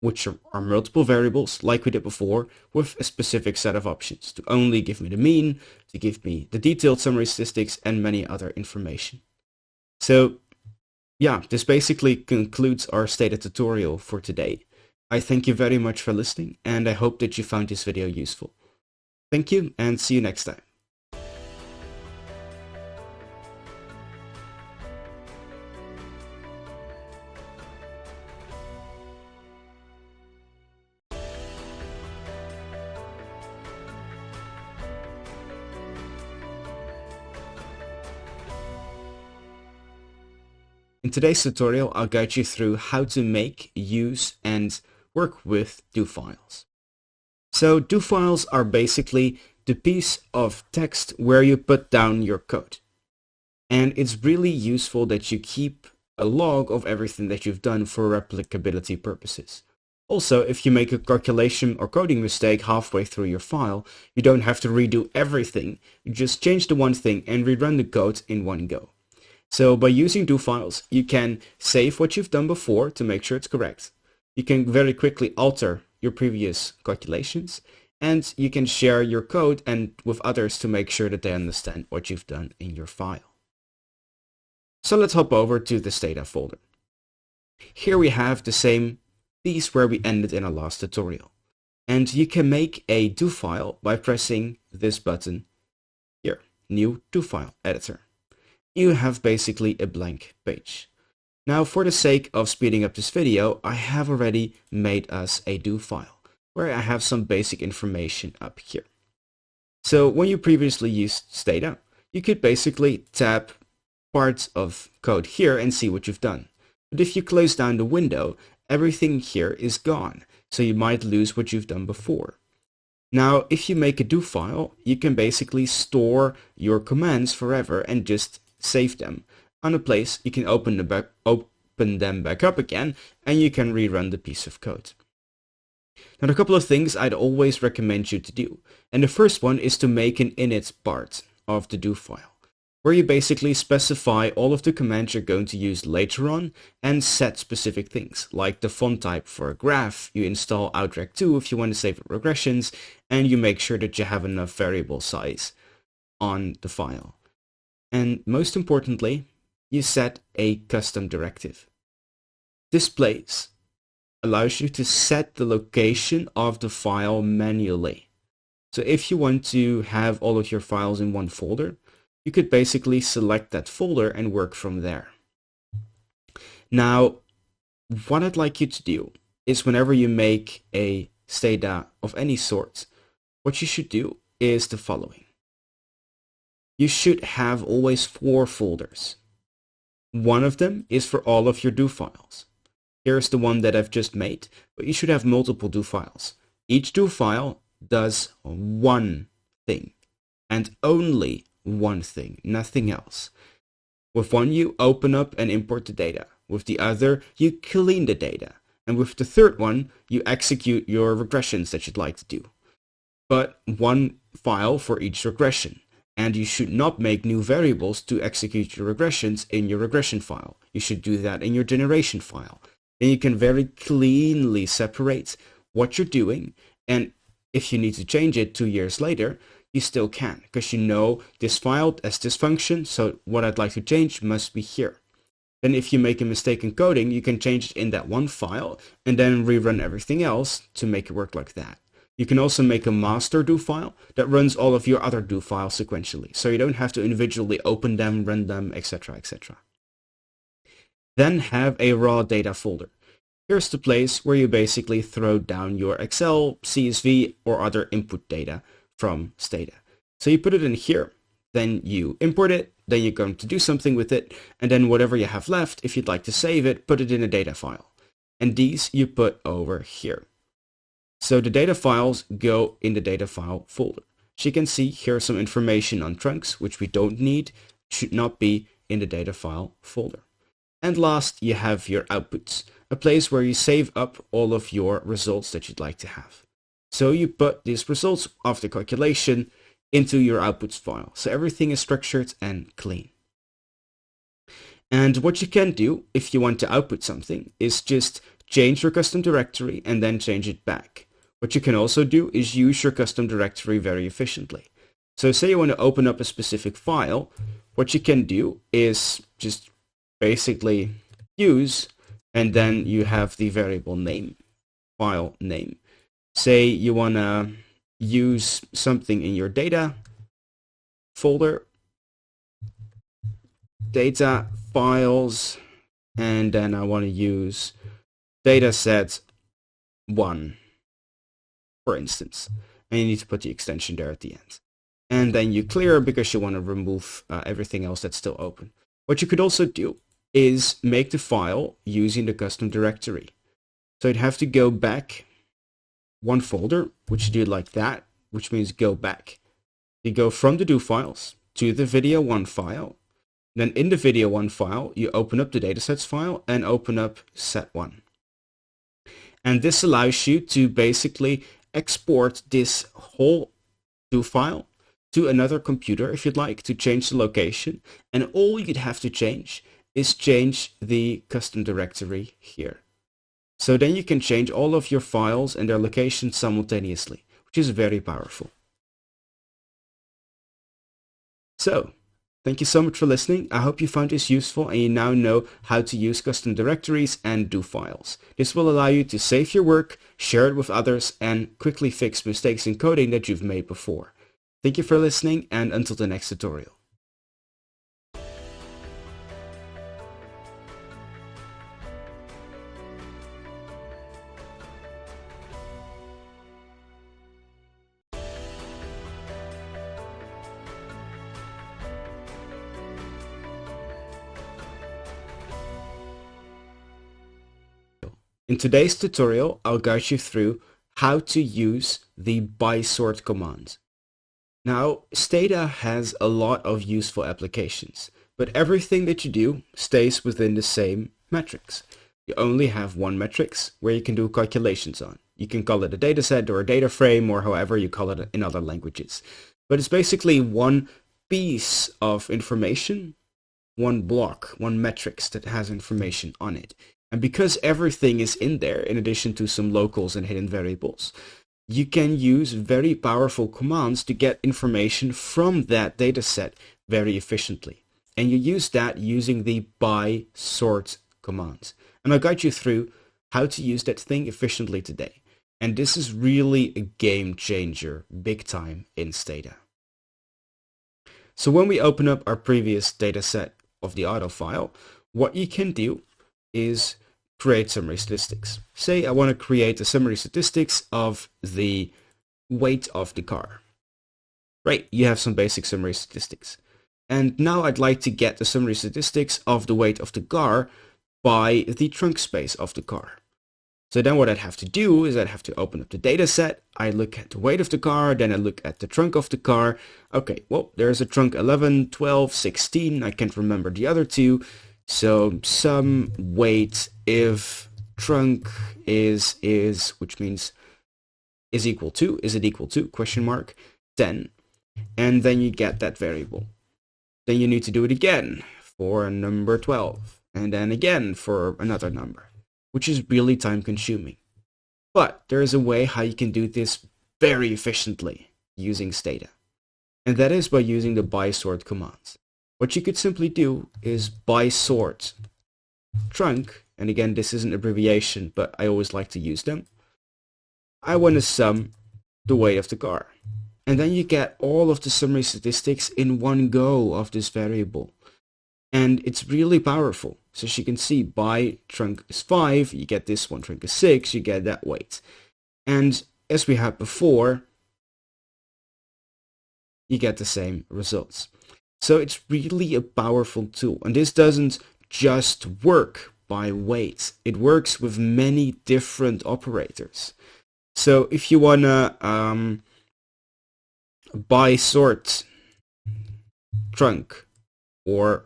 which are multiple variables like we did before with a specific set of options to only give me the mean, to give me the detailed summary statistics, and many other information. So yeah, this basically concludes our Stata tutorial for today. I thank you very much for listening, and I hope that you found this video useful. Thank you, and see you next time. In today's tutorial, I'll guide you through how to make, use, and work with do files. So do files are basically the piece of text where you put down your code. And it's really useful that you keep a log of everything that you've done for replicability purposes. Also, if you make a calculation or coding mistake halfway through your file, you don't have to redo everything. You just change the one thing and rerun the code in one go. So by using do files, you can save what you've done before to make sure it's correct. You can very quickly alter your previous calculations, and you can share your code and with others to make sure that they understand what you've done in your file. So let's hop over to the Stata folder. Here we have the same piece where we ended in our last tutorial. And you can make a do file by pressing this button here, New Do File Editor. You have basically a blank page. Now, for the sake of speeding up this video, I have already made us a do file where I have some basic information up here. So when you previously used Stata, you could basically tap parts of code here and see what you've done. But if you close down the window, everything here is gone, so you might lose what you've done before. Now, if you make a do file, you can basically store your commands forever and just save them on a place. You can open them back up again, and you can rerun the piece of code. Now, a couple of things I'd always recommend you to do, and the first one is to make an init part of the do file, where you basically specify all of the commands you're going to use later on and set specific things, like the font type for a graph. You install outrec2 if you want to save regressions, and you make sure that you have enough variable size on the file. And most importantly, you set a custom directive. This place allows you to set the location of the file manually. So if you want to have all of your files in one folder, you could basically select that folder and work from there. Now, what I'd like you to do is whenever you make a Stata of any sort, what you should do is the following. You should have always 4 folders. One of them is for all of your do files. Here's the one that I've just made, but you should have multiple do files. Each do file does one thing, and only one thing, nothing else. With one, you open up and import the data. With the other, you clean the data. And with the third one, you execute your regressions that you'd like to do. But one file for each regression. And you should not make new variables to execute your regressions in your regression file. You should do that in your generation file. Then you can very cleanly separate what you're doing, and if you need to change it 2 years later, you still can, because you know this file as this function, so what I'd like to change must be here. Then if you make a mistake in coding, you can change it in that one file, and then rerun everything else to make it work like that. You can also make a master do file that runs all of your other do files sequentially, so you don't have to individually open them, run them, etc., etc. Then have a raw data folder. Here's the place where you basically throw down your Excel, CSV, or other input data from Stata. So you put it in here, then you import it, then you're going to do something with it, and then whatever you have left, if you'd like to save it, put it in a data file. And these you put over here. So the data files go in the data file folder. So you can see here's some information on trunks, which we don't need, should not be in the data file folder. And last, you have your outputs, a place where you save up all of your results that you'd like to have. So you put these results of the calculation into your outputs file. So everything is structured and clean. And what you can do if you want to output something is just change your custom directory and then change it back. What you can also do is use your custom directory very efficiently. So say you want to open up a specific file, what you can do is just basically use, and then you have the variable name, file name. Say you want to use something in your data folder, data files, and then I want to use dataset 1, for instance. And you need to put the extension there at the end. And then you clear because you want to remove everything else that's still open. What you could also do is make the file using the custom directory. So you'd have to go back one folder, which you do like that, which means go back. You go from the do files to the video1 file. Then in the video1 file, you open up the datasets file and open up set1. And this allows you to basically export this whole do file to another computer if you'd like to change the location. And all you'd have to change is change the custom directory here. So then you can change all of your files and their locations simultaneously, which is very powerful. So, thank you so much for listening. I hope you found this useful and you now know how to use custom directories and do files. This will allow you to save your work, share it with others, and quickly fix mistakes in coding that you've made before. Thank you for listening, and until the next tutorial. In today's tutorial, I'll guide you through how to use the by sort command. Now, Stata has a lot of useful applications, but everything that you do stays within the same metrics. You only have one metrics where you can do calculations on. You can call it a dataset or a data frame or however you call it in other languages. But it's basically one piece of information, one block, one metrics that has information on it. And because everything is in there, in addition to some locals and hidden variables, you can use very powerful commands to get information from that data set very efficiently. And you use that using the by sort command. And I'll guide you through how to use that thing efficiently today. And this is really a game changer, big time in Stata. So when we open up our previous data set of the auto file, what you can do is create summary statistics. Say I want to create a summary statistics of the weight of the car. Right, you have some basic summary statistics. And now I'd like to get the summary statistics of the weight of the car by the trunk space of the car. So then what I'd have to do is I'd have to open up the data set. I look at the weight of the car, then I look at the trunk of the car. Okay, well, there's a trunk 11, 12, 16. I can't remember the other two. So sum weight if trunk is which means is equal to, is it equal to, question mark, 10. And then you get that variable. Then you need to do it again for number 12. And then again for another number, which is really time consuming. But there is a way how you can do this very efficiently using Stata. And that is by using the by sort command. What you could simply do is by sort trunk, and again this is an abbreviation, but I always like to use them. I want to sum the weight of the car. And then you get all of the summary statistics in one go of this variable. And it's really powerful. So as you can see, by trunk is 5, you get this one, trunk is 6, you get that weight. And as we had before, you get the same results. So it's really a powerful tool. And this doesn't just work by weight. It works with many different operators. So if you want to by sort trunk, or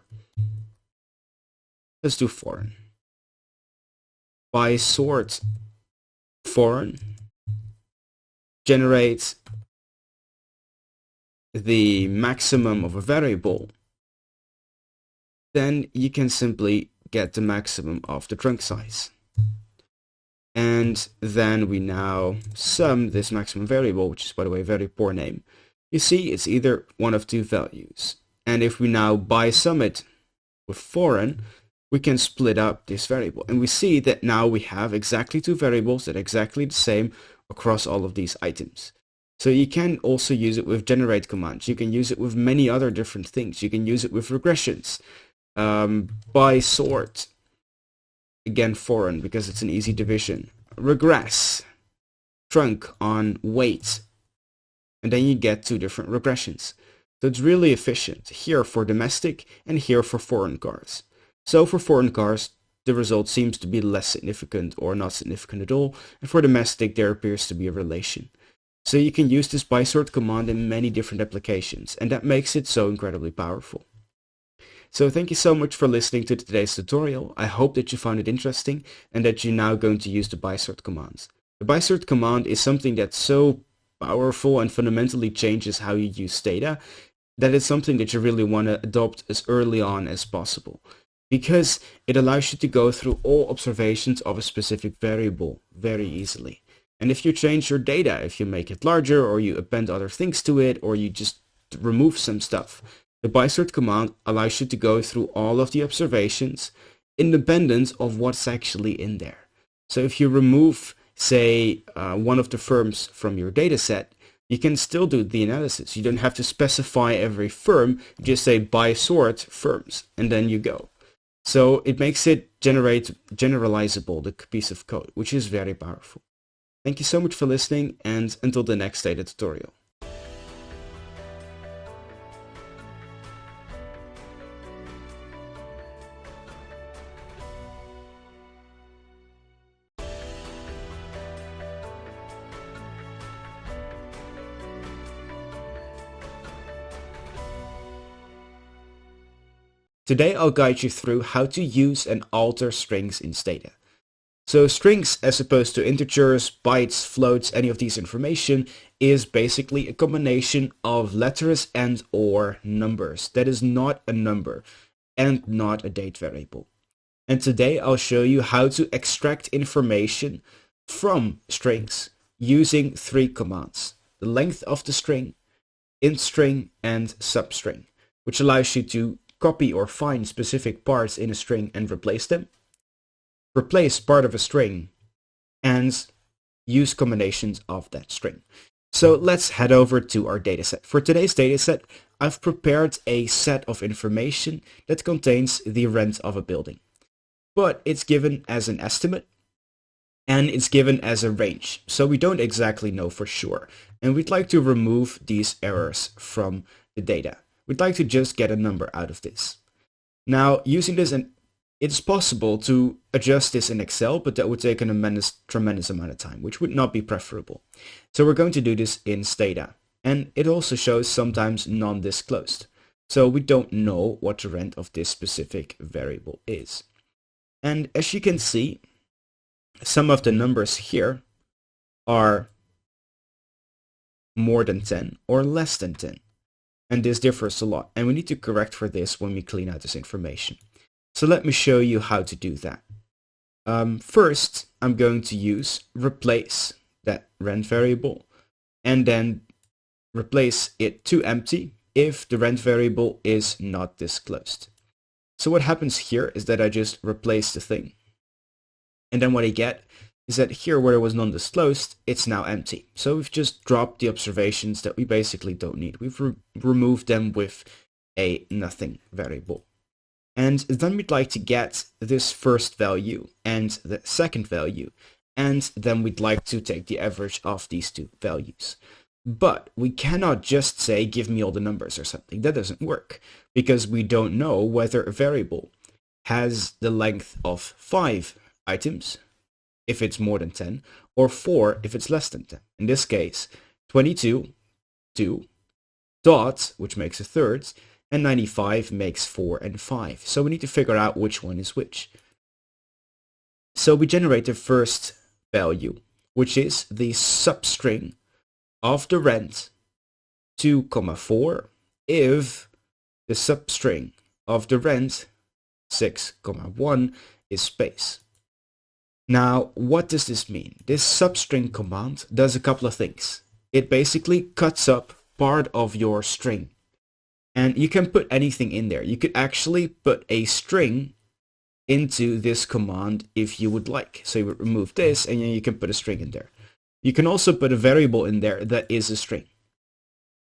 let's do foreign. By sort foreign generates the maximum of a variable, then you can simply get the maximum of the trunk size. And then we now sum this maximum variable, which is, by the way, a very poor name. You see, it's either one of two values. And if we now by sum it with foreign, we can split up this variable. And we see that now we have exactly two variables that are exactly the same across all of these items. So you can also use it with generate commands. You can use it with many other different things. You can use it with regressions. By sort, again foreign because it's an easy division. Regress, trunk on weight. And then you get two different regressions. So it's really efficient here for domestic and here for foreign cars. So for foreign cars, the result seems to be less significant or not significant at all, and for domestic there appears to be a relation. So you can use this by sort command in many different applications, and that makes it so incredibly powerful. So thank you so much for listening to today's tutorial. I hope that you found it interesting and that you're now going to use the by sort commands. The by sort command is something that's so powerful and fundamentally changes how you use data that it's something that you really want to adopt as early on as possible, because it allows you to go through all observations of a specific variable very easily. And if you change your data, if you make it larger or you append other things to it or you just remove some stuff, the by sort command allows you to go through all of the observations independent of what's actually in there. So if you remove, say, one of the firms from your data set, you can still do the analysis. You don't have to specify every firm, you just say by sort firms, and then you go. So it makes it generalizable, the piece of code, which is very powerful. Thank you so much for listening, and until the next data tutorial. Today I'll guide you through how to use and alter strings in Stata. So strings, as opposed to integers, bytes, floats, any of these information, is basically a combination of letters and or numbers. That is not a number and not a date variable. And today I'll show you how to extract information from strings using three commands: the length of the string, int string, and substring, which allows you to copy or find specific parts in a string and replace them, replace part of a string, and use combinations of that string. So let's head over to our dataset. For today's dataset, I've prepared a set of information that contains the rent of a building. But it's given as an estimate, and it's given as a range, so we don't exactly know for sure. And we'd like to remove these errors from the data. We'd like to just get a number out of this. Now, using this, it's possible to adjust this in Excel, but that would take a tremendous amount of time, which would not be preferable. So we're going to do this in Stata. And it also shows sometimes non-disclosed. So we don't know what the rent of this specific variable is. And as you can see, some of the numbers here are more than 10 or less than 10. And this differs a lot, and we need to correct for this when we clean out this information. So let me show you how to do that. First, I'm going to use replace that rent variable, and then replace it to empty if the rent variable is not disclosed. So what happens here is that I just replace the thing. And then what I get is that here where it was non-disclosed, it's now empty. So we've just dropped the observations that we basically don't need. We've removed them with a nothing variable. And then we'd like to get this first value and the second value. And then we'd like to take the average of these two values. But we cannot just say, give me all the numbers or something. That doesn't work, because we don't know whether a variable has the length of 5 items, if it's more than 10, or 4 if it's less than 10. In this case, 22, 2, dot, which makes a third, and 95 makes 4 and 5. So we need to figure out which one is which. So we generate the first value, which is the substring of the rent 2, 4 if the substring of the rent 6, 1 is space. Now, what does this mean? This substring command does a couple of things. It basically cuts up part of your string. And you can put anything in there. You could actually put a string into this command if you would like. So you would remove this and then you can put a string in there. You can also put a variable in there that is a string.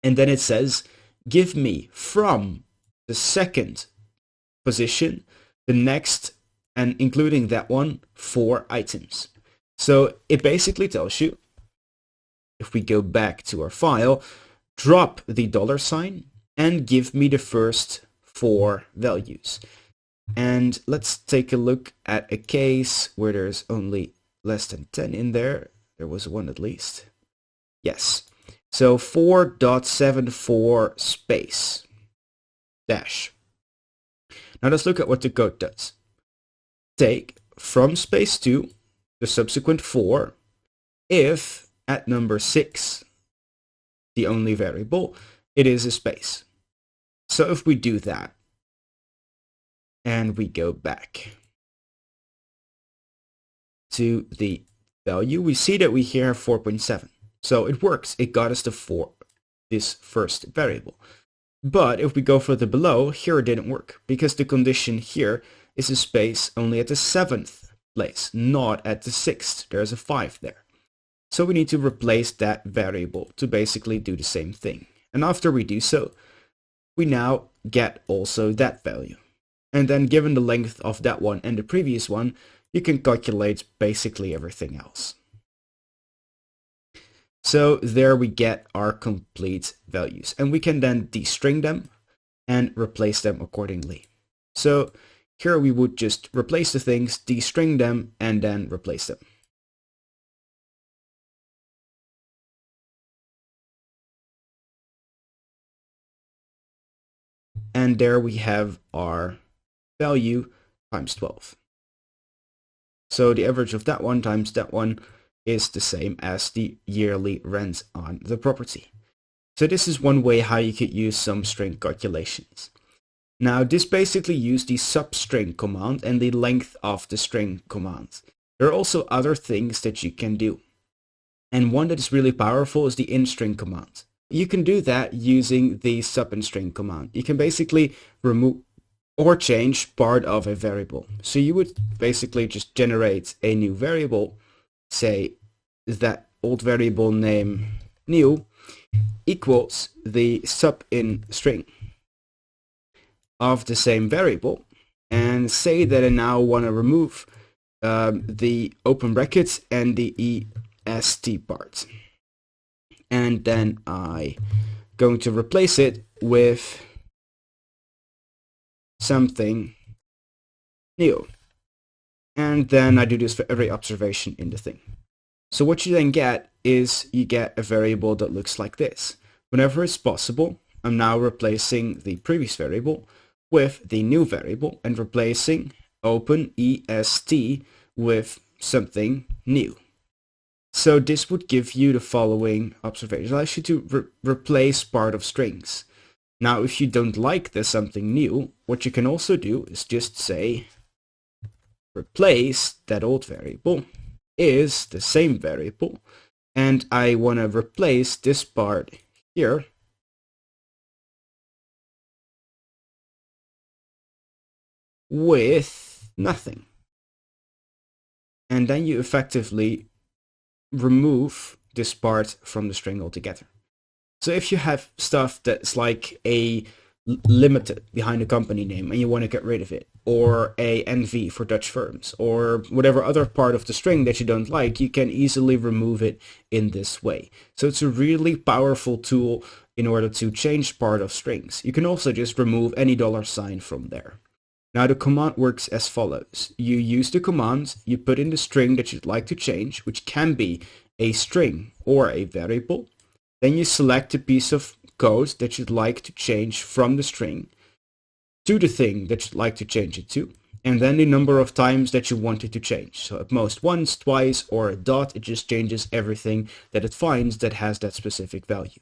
And then it says, give me from the second position the next, and including that one, 4 items. So it basically tells you, if we go back to our file, drop the $sign and give me the first 4 values. And let's take a look at a case where there's only less than 10 in there. There was one at least. Yes. So 4.74 space dash. Now let's look at what the code does. Take from space 2 the subsequent 4 if at number 6, the only variable, it is a space. So if we do that and we go back to the value, we see that we here have 4.7. So it works. It got us the 4, this first variable. But if we go further below, here it didn't work because the condition here is a space only at the 7th place, not at the 6th. There's a 5 there. So we need to replace that variable to basically do the same thing. And after we do so, we now get also that value. And then given the length of that one and the previous one, you can calculate basically everything else. So there we get our complete values, and we can then destring them and replace them accordingly. So here we would just replace the things, destring them, and then replace them. And there we have our value times 12. So the average of that one times that one is the same as the yearly rent on the property. So this is one way how you could use some string calculations. Now this basically uses the substring command and the length of the string command. There are also other things that you can do. And one that is really powerful is the instring command. You can do that using the substring command. You can basically remove or change part of a variable. So you would basically just generate a new variable, say that old variable name new equals the sub-in string of the same variable, and say that I now want to remove the open brackets and the est part. And then I'm going to replace it with something new. And then I do this for every observation in the thing. So what you then get is you get a variable that looks like this. Whenever it's possible, I'm now replacing the previous variable with the new variable and replacing open est with something new. So this would give you the following observation. It allows you to replace part of strings. Now, if you don't like the something new, what you can also do is just say replace that old variable is the same variable, and I want to replace this part here with nothing. And then you effectively remove this part from the string altogether. So if you have stuff that's like a limited behind a company name and you want to get rid of it, or a NV for Dutch firms, or whatever other part of the string that you don't like, you can easily remove it in this way. So it's a really powerful tool in order to change part of strings. You can also just remove any $sign from there. Now the command works as follows. You use the command, you put in the string that you'd like to change, which can be a string or a variable. Then you select a piece of code that you'd like to change from the string to the thing that you'd like to change it to, and then the number of times that you want it to change. So at most once, twice, or a dot, it just changes everything that it finds that has that specific value.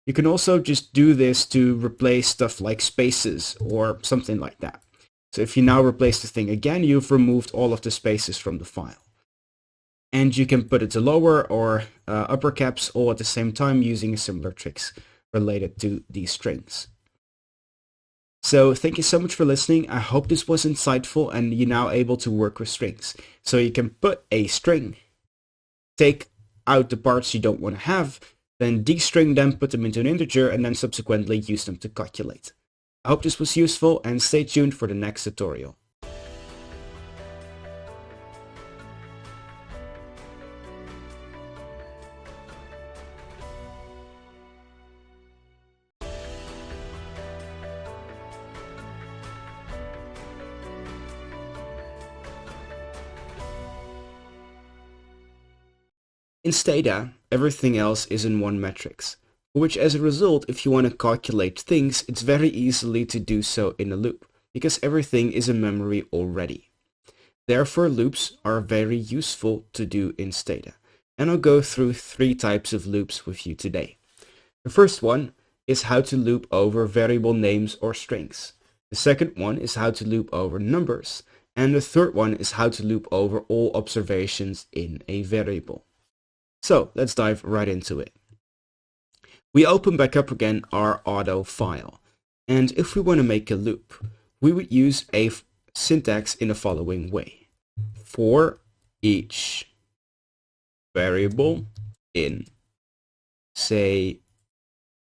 You can also just do this to replace stuff like spaces or something like that. So if you now replace the thing again, you've removed all of the spaces from the file. And you can put it to lower or upper caps all at the same time using similar tricks related to these strings. So thank you so much for listening. I hope this was insightful and you're now able to work with strings. So you can put a string, take out the parts you don't want to have, then destring them, put them into an integer, and then subsequently use them to calculate. I hope this was useful, and stay tuned for the next tutorial. In Stata, everything else is in one matrix, which as a result, if you want to calculate things, it's very easily to do so in a loop, because everything is in memory already. Therefore, loops are very useful to do in Stata, and I'll go through 3 types of loops with you today. The first one is how to loop over variable names or strings. The second one is how to loop over numbers, and the third one is how to loop over all observations in a variable. So let's dive right into it. We open back up again our auto file, and if we want to make a loop, we would use a syntax in the following way. For each variable in, say,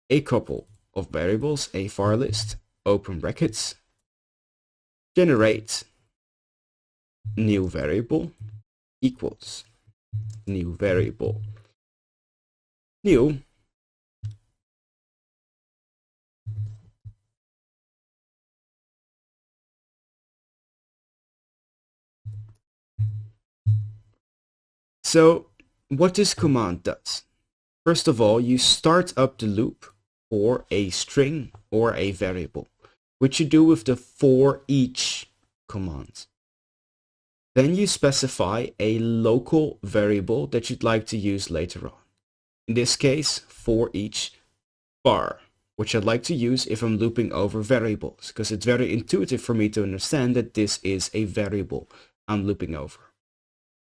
a couple of variables, a var list, open brackets, generate new variable equals new variable new So what this command does, first of all, you start up the loop for a string or a variable, which you do with the for each command. Then you specify a local variable that you'd like to use later on. In this case, for each var, which I'd like to use if I'm looping over variables, because it's very intuitive for me to understand that this is a variable I'm looping over.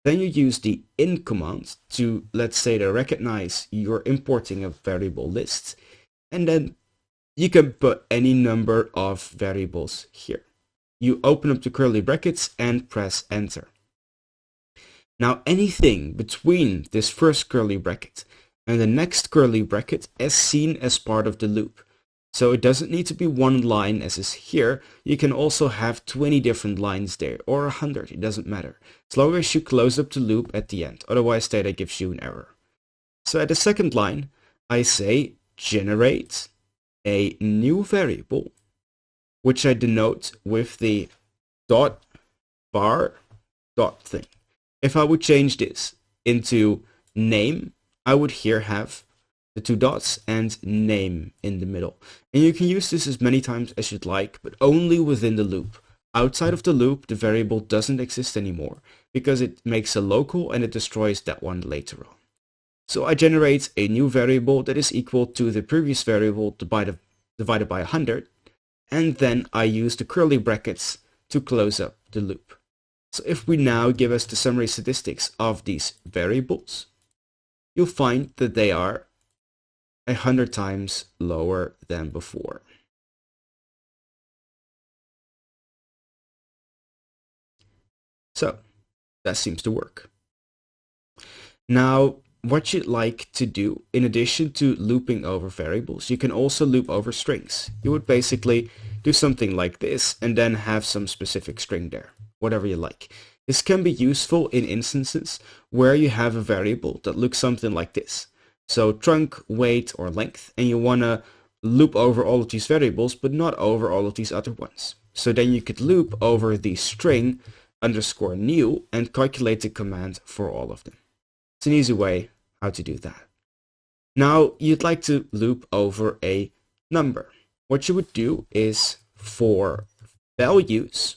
Then you use the in command to, let's say, to recognize you're importing a variable list, and then you can put any number of variables here. You open up the curly brackets and press enter. Now anything between this first curly bracket and the next curly bracket is seen as part of the loop. So it doesn't need to be one line as is here. You can also have 20 different lines there, or 100, it doesn't matter. As long as you close up the loop at the end, otherwise Stata gives you an error. So at the second line, I say generate a new variable, which I denote with the dot var dot thing. If I would change this into name, I would here have the 2 dots and name in the middle. And you can use this as many times as you'd like, but only within the loop. Outside of the loop, the variable doesn't exist anymore, because it makes a local and it destroys that one later on. So I generate a new variable that is equal to the previous variable divided by 100, and then I use the curly brackets to close up the loop. So if we now give us the summary statistics of these variables, you'll find that they are 100 times lower than before. So that seems to work. Now, what you'd like to do, in addition to looping over variables, you can also loop over strings. You would basically do something like this and then have some specific string there, whatever you like. This can be useful in instances where you have a variable that looks something like this. So trunk, weight, or length, and you want to loop over all of these variables, but not over all of these other ones. So then you could loop over the string underscore new and calculate the command for all of them. It's an easy way how to do that. Now you'd like to loop over a number. What you would do is for values,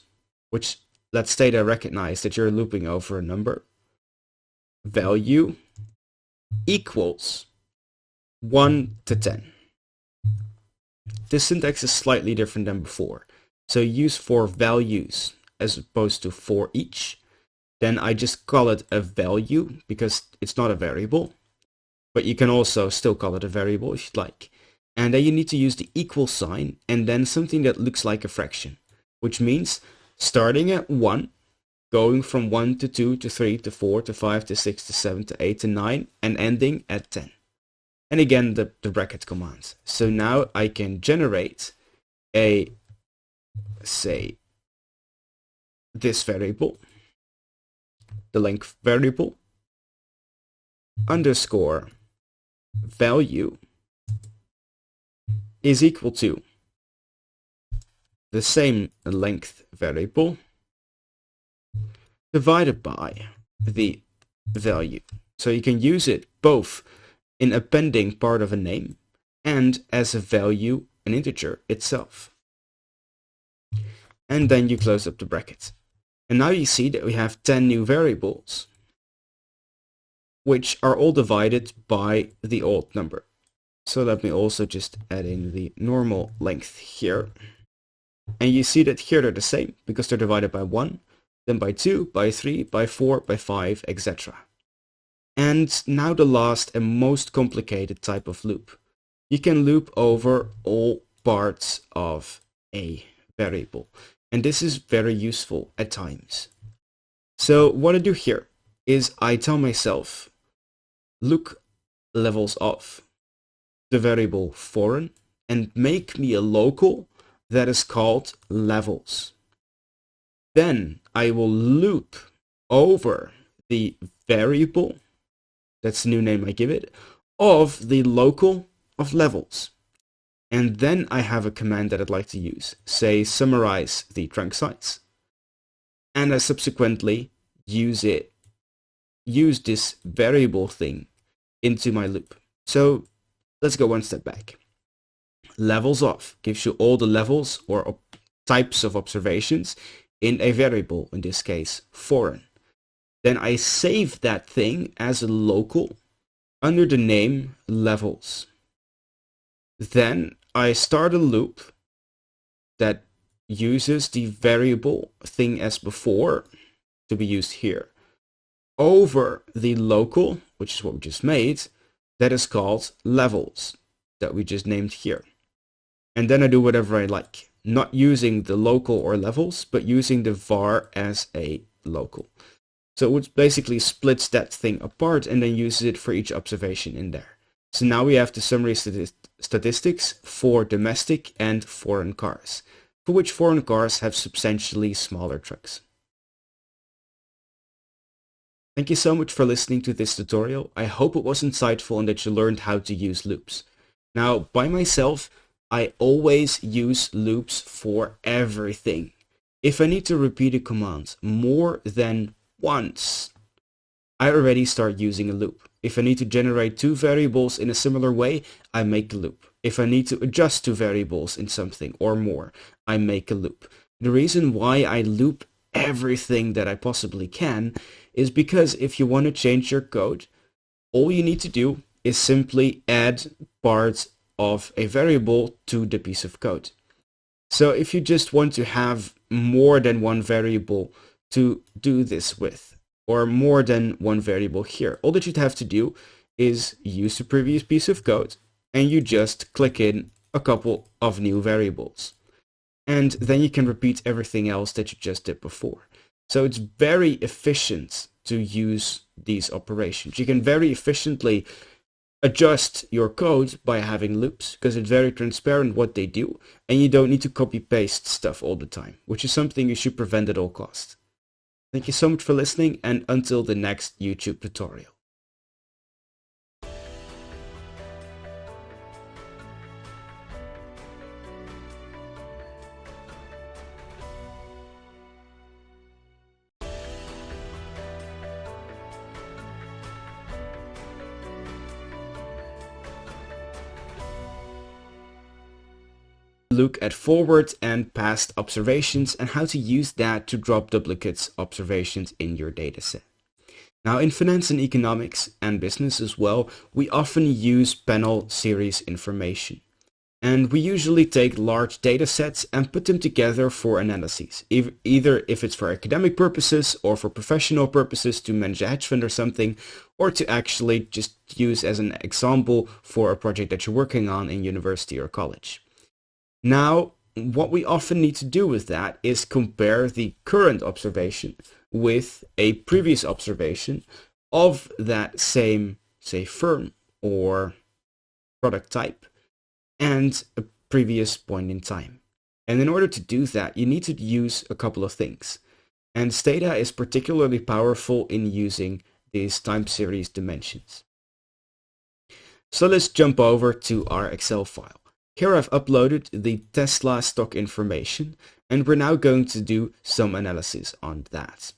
which let's say they recognize that you're looping over a number, value equals 1 to 10. This syntax is slightly different than before. So use for values as opposed to for each. Then I just call it a value because it's not a variable. But you can also still call it a variable if you'd like. And then you need to use the equal sign and then something that looks like a fraction, which means starting at 1, going from 1 to 2 to 3 to 4 to 5 to 6 to 7 to 8 to 9 and ending at 10. And again, the bracket commands. So now I can generate a, say, this variable, the length variable, underscore value is equal to the same length variable divided by the value. So you can use it both in appending part of a name and as a value, an integer itself. And then you close up the bracket. And now you see that we have 10 new variables, which are all divided by the old number. So let me also just add in the normal length here. And you see that here they're the same because they're divided by 1, then by 2, by 3, by 4, by 5, etc. And now the last and most complicated type of loop. You can loop over all parts of a variable. And this is very useful at times. So what I do here is I tell myself, look levels of the variable foreign and make me a local that is called levels. Then I will loop over the variable, that's the new name I give it, of the local of levels. And then I have a command that I'd like to use, say summarize the trunk size. And I subsequently use this variable thing into my loop. So let's go one step back. Levels of gives you all the levels or types of observations in a variable, in this case foreign. Then I save that thing as a local under the name levels. Then I start a loop that uses the variable thing as before to be used here over the local, which is what we just made, that is called levels that we just named here. And then I do whatever I like, not using the local or levels, but using the var as a local. So it basically splits that thing apart and then uses it for each observation in there. So now we have the summary statistics for domestic and foreign cars, for which foreign cars have substantially smaller trucks. Thank you so much for listening to this tutorial. I hope it was insightful and that you learned how to use loops. Now, by myself, I always use loops for everything. If I need to repeat a command more than once, I already start using a loop. If I need to generate two variables in a similar way, I make a loop. If I need to adjust two variables in something or more, I make a loop. The reason why I loop everything that I possibly can is because if you want to change your code, all you need to do is simply add parts of a variable to the piece of code. So if you just want to have more than one variable to do this with, or more than one variable here, all that you'd have to do is use the previous piece of code and you just click in a couple of new variables. And then you can repeat everything else that you just did before. So it's very efficient to use these operations. You can very efficiently adjust your code by having loops because it's very transparent what they do and you don't need to copy paste stuff all the time, which is something you should prevent at all costs. Thank you so much for listening and until the next YouTube tutorial. Look at forward and past observations and how to use that to drop duplicates observations in your dataset. Now in finance and economics and business as well, we often use panel series information. And we usually take large data sets and put them together for analyses, either if it's for academic purposes or for professional purposes to manage a hedge fund or something, or to actually just use as an example for a project that you're working on in university or college. Now, what we often need to do with that is compare the current observation with a previous observation of that same, say, firm or product type and a previous point in time. And in order to do that, you need to use a couple of things. And Stata is particularly powerful in using these time series dimensions. So let's jump over to our Excel file. Here I've uploaded the Tesla stock information and we're now going to do some analysis on that.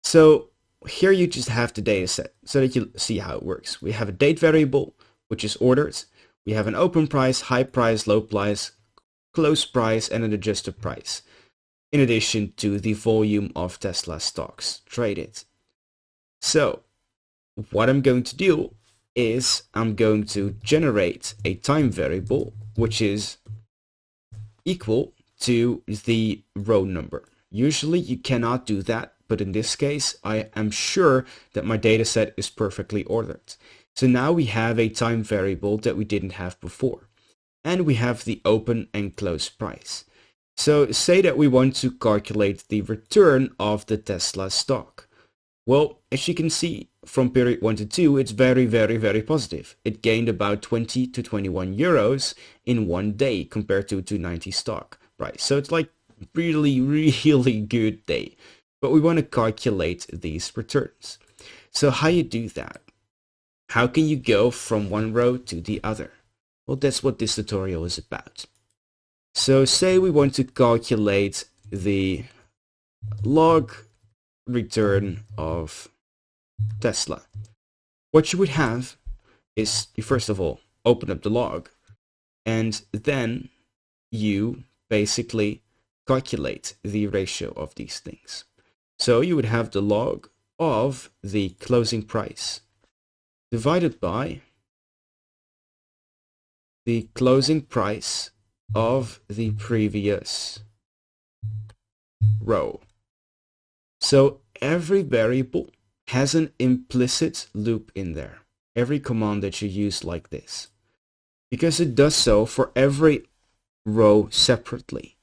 So here you just have the data set so that you see how it works. We have a date variable, which is ordered. We have an open price, high price, low price, close price, and an adjusted price, in addition to the volume of Tesla stocks traded. So what I'm going to do is I'm going to generate a time variable, which is equal to the row number. Usually you cannot do that, but in this case, I am sure that my data set is perfectly ordered. So now we have a time variable that we didn't have before. And we have the open and close price. So say that we want to calculate the return of the Tesla stock. Well, as you can see from period 1 to 2, it's very, very, very positive. It gained about 20 to 21 euros in one day compared to 290 stock price. So it's like really, really good day. But we want to calculate these returns. So how you do that? How can you go from one row to the other? Well, that's what this tutorial is about. So say we want to calculate the log return of Tesla. What you would have is you first of all open up the log, and then you basically calculate the ratio of these things. So you would have the log of the closing price divided by the closing price of the previous row. So every variable has an implicit loop in there. Every command that you use like this, because it does so for every row separately.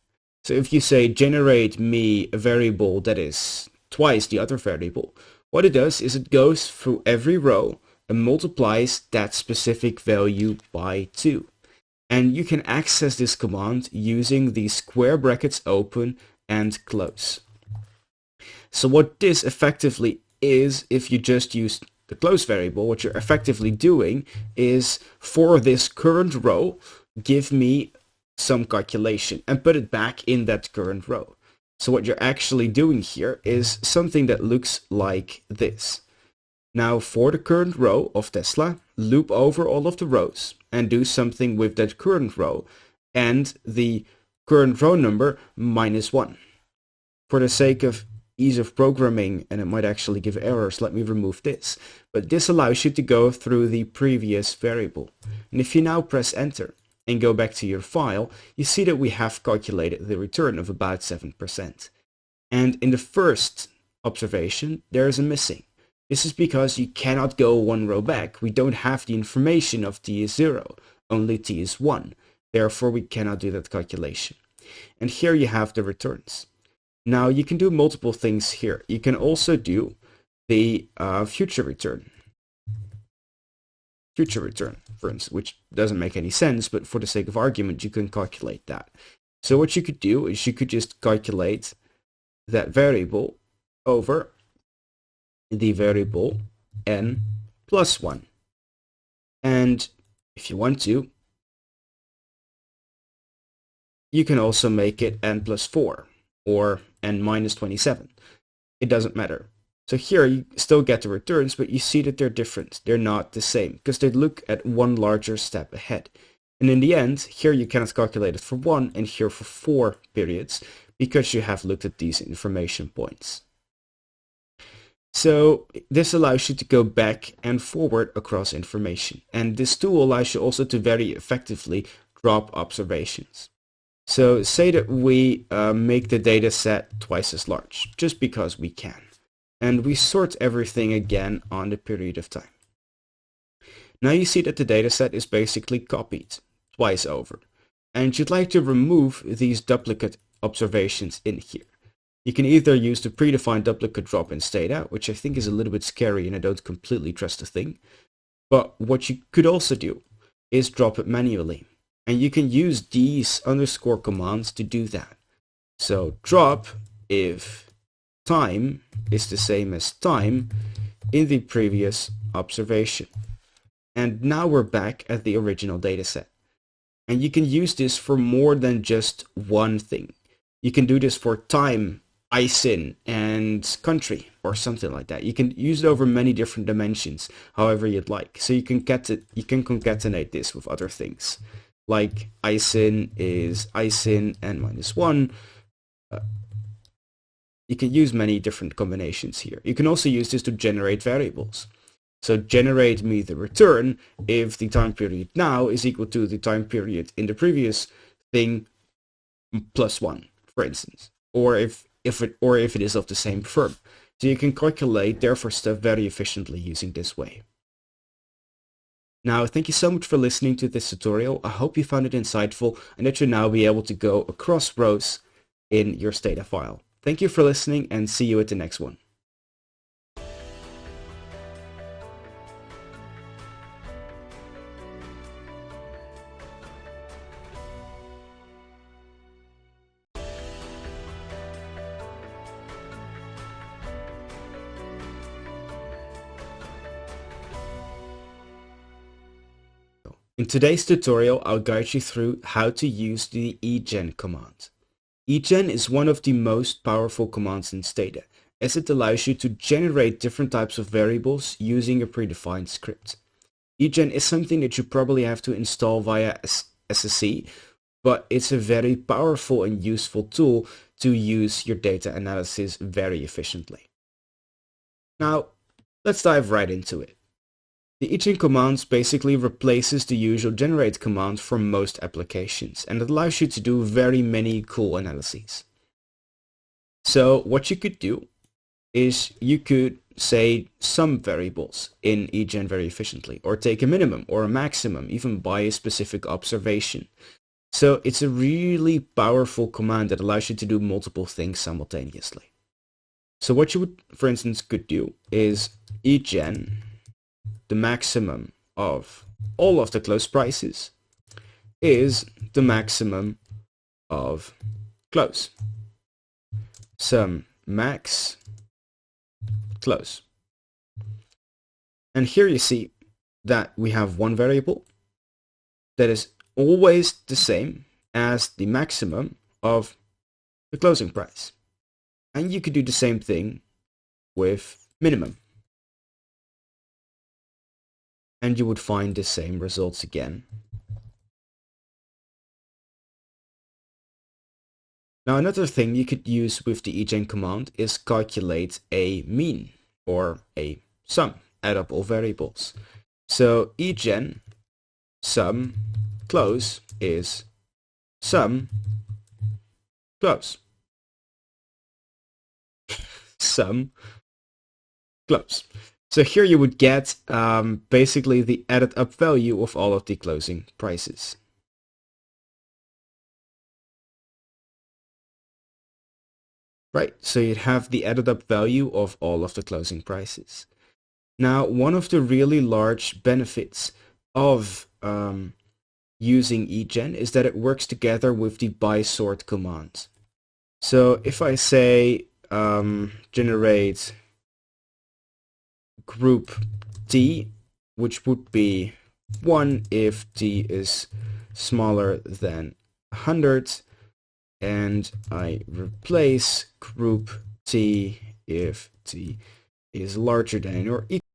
So if you say generate me a variable that is twice the other variable, what it does is it goes through every row and multiplies that specific value by 2. And you can access this command using the square brackets open and close. So what this effectively is, if you just use the close variable, what you're effectively doing is, for this current row, give me some calculation and put it back in that current row. So what you're actually doing here is something that looks like this. Now for the current row of Tesla, loop over all of the rows and do something with that current row and the current row number -1. For the sake of ease of programming, and it might actually give errors, let me remove this. But this allows you to go through the previous variable. And if you now press enter and go back to your file, you see that we have calculated the return of about 7%. And in the first observation, there is a missing. This is because you cannot go one row back. We don't have the information of t is 0, only t is 1. Therefore, we cannot do that calculation. And here you have the returns. Now you can do multiple things here. You can also do the future return, for instance, which doesn't make any sense, but for the sake of argument, you can calculate that. So what you could do is you could just calculate that variable over the variable n plus 1. And if you want to, you can also make it n plus 4 or n minus 27. It doesn't matter. So here you still get the returns, but you see that they're different. They're not the same because they look at one larger step ahead. And in the end, here you cannot calculate it for 1 and here for 4 periods because you have looked at these information points. So this allows you to go back and forward across information. And this tool allows you also to very effectively drop observations. So say that we make the data set twice as large, just because we can. And we sort everything again on the period of time. Now you see that the data set is basically copied twice over. And you'd like to remove these duplicate observations in here. You can either use the predefined duplicate drop in Stata, which I think is a little bit scary and I don't completely trust the thing. But what you could also do is drop it manually. And you can use these underscore commands to do that. So drop if time is the same as time in the previous observation. And now we're back at the original data set. And you can use this for more than just one thing. You can do this for time ISIN and country or something like that. You can use it over many different dimensions, however you'd like. So you can concatenate this with other things. Like ISIN is ISIN n minus 1. You can use many different combinations here. You can also use this to generate variables. So generate me the return if the time period now is equal to the time period in the previous thing plus 1, for instance. Or if it is of the same firm. So you can calculate therefore stuff very efficiently using this way. Now, thank you so much for listening to this tutorial. I hope you found it insightful and that you'll now be able to go across rows in your Stata file. Thank you for listening and see you at the next one. In today's tutorial, I'll guide you through how to use the egen command. Egen is one of the most powerful commands in Stata, as it allows you to generate different types of variables using a predefined script. Egen is something that you probably have to install via SSC, but it's a very powerful and useful tool to use your data analysis very efficiently. Now, let's dive right into it. The egen command basically replaces the usual generate command for most applications, and it allows you to do very many cool analyses. So what you could do is you could say sum variables in egen very efficiently, or take a minimum or a maximum, even by a specific observation. So it's a really powerful command that allows you to do multiple things simultaneously. So what you would, for instance, could do is egen the maximum of all of the close prices is the maximum of close. Sum max close. And here you see that we have one variable that is always the same as the maximum of the closing price. And you could do the same thing with minimum. And you would find the same results again. Now another thing you could use with the egen command is calculate a mean or a sum, add up all variables. So egen sum close is sum close. Sum close. So here you would get basically the added up value of all of the closing prices. Right, so you'd have the added up value of all of the closing prices. Now, one of the really large benefits of using egen is that it works together with the by sort command. So if I say generate group T, which would be 1 if T is smaller than 100, and I replace group T if T is larger than or equal.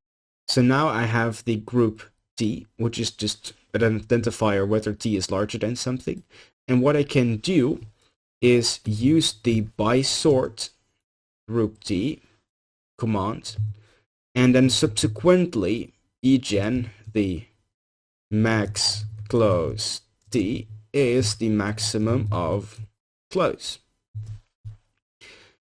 So now I have the group T, which is just an identifier whether T is larger than something. And what I can do is use the by sort group T command, and then subsequently egen the max close T is the maximum of close.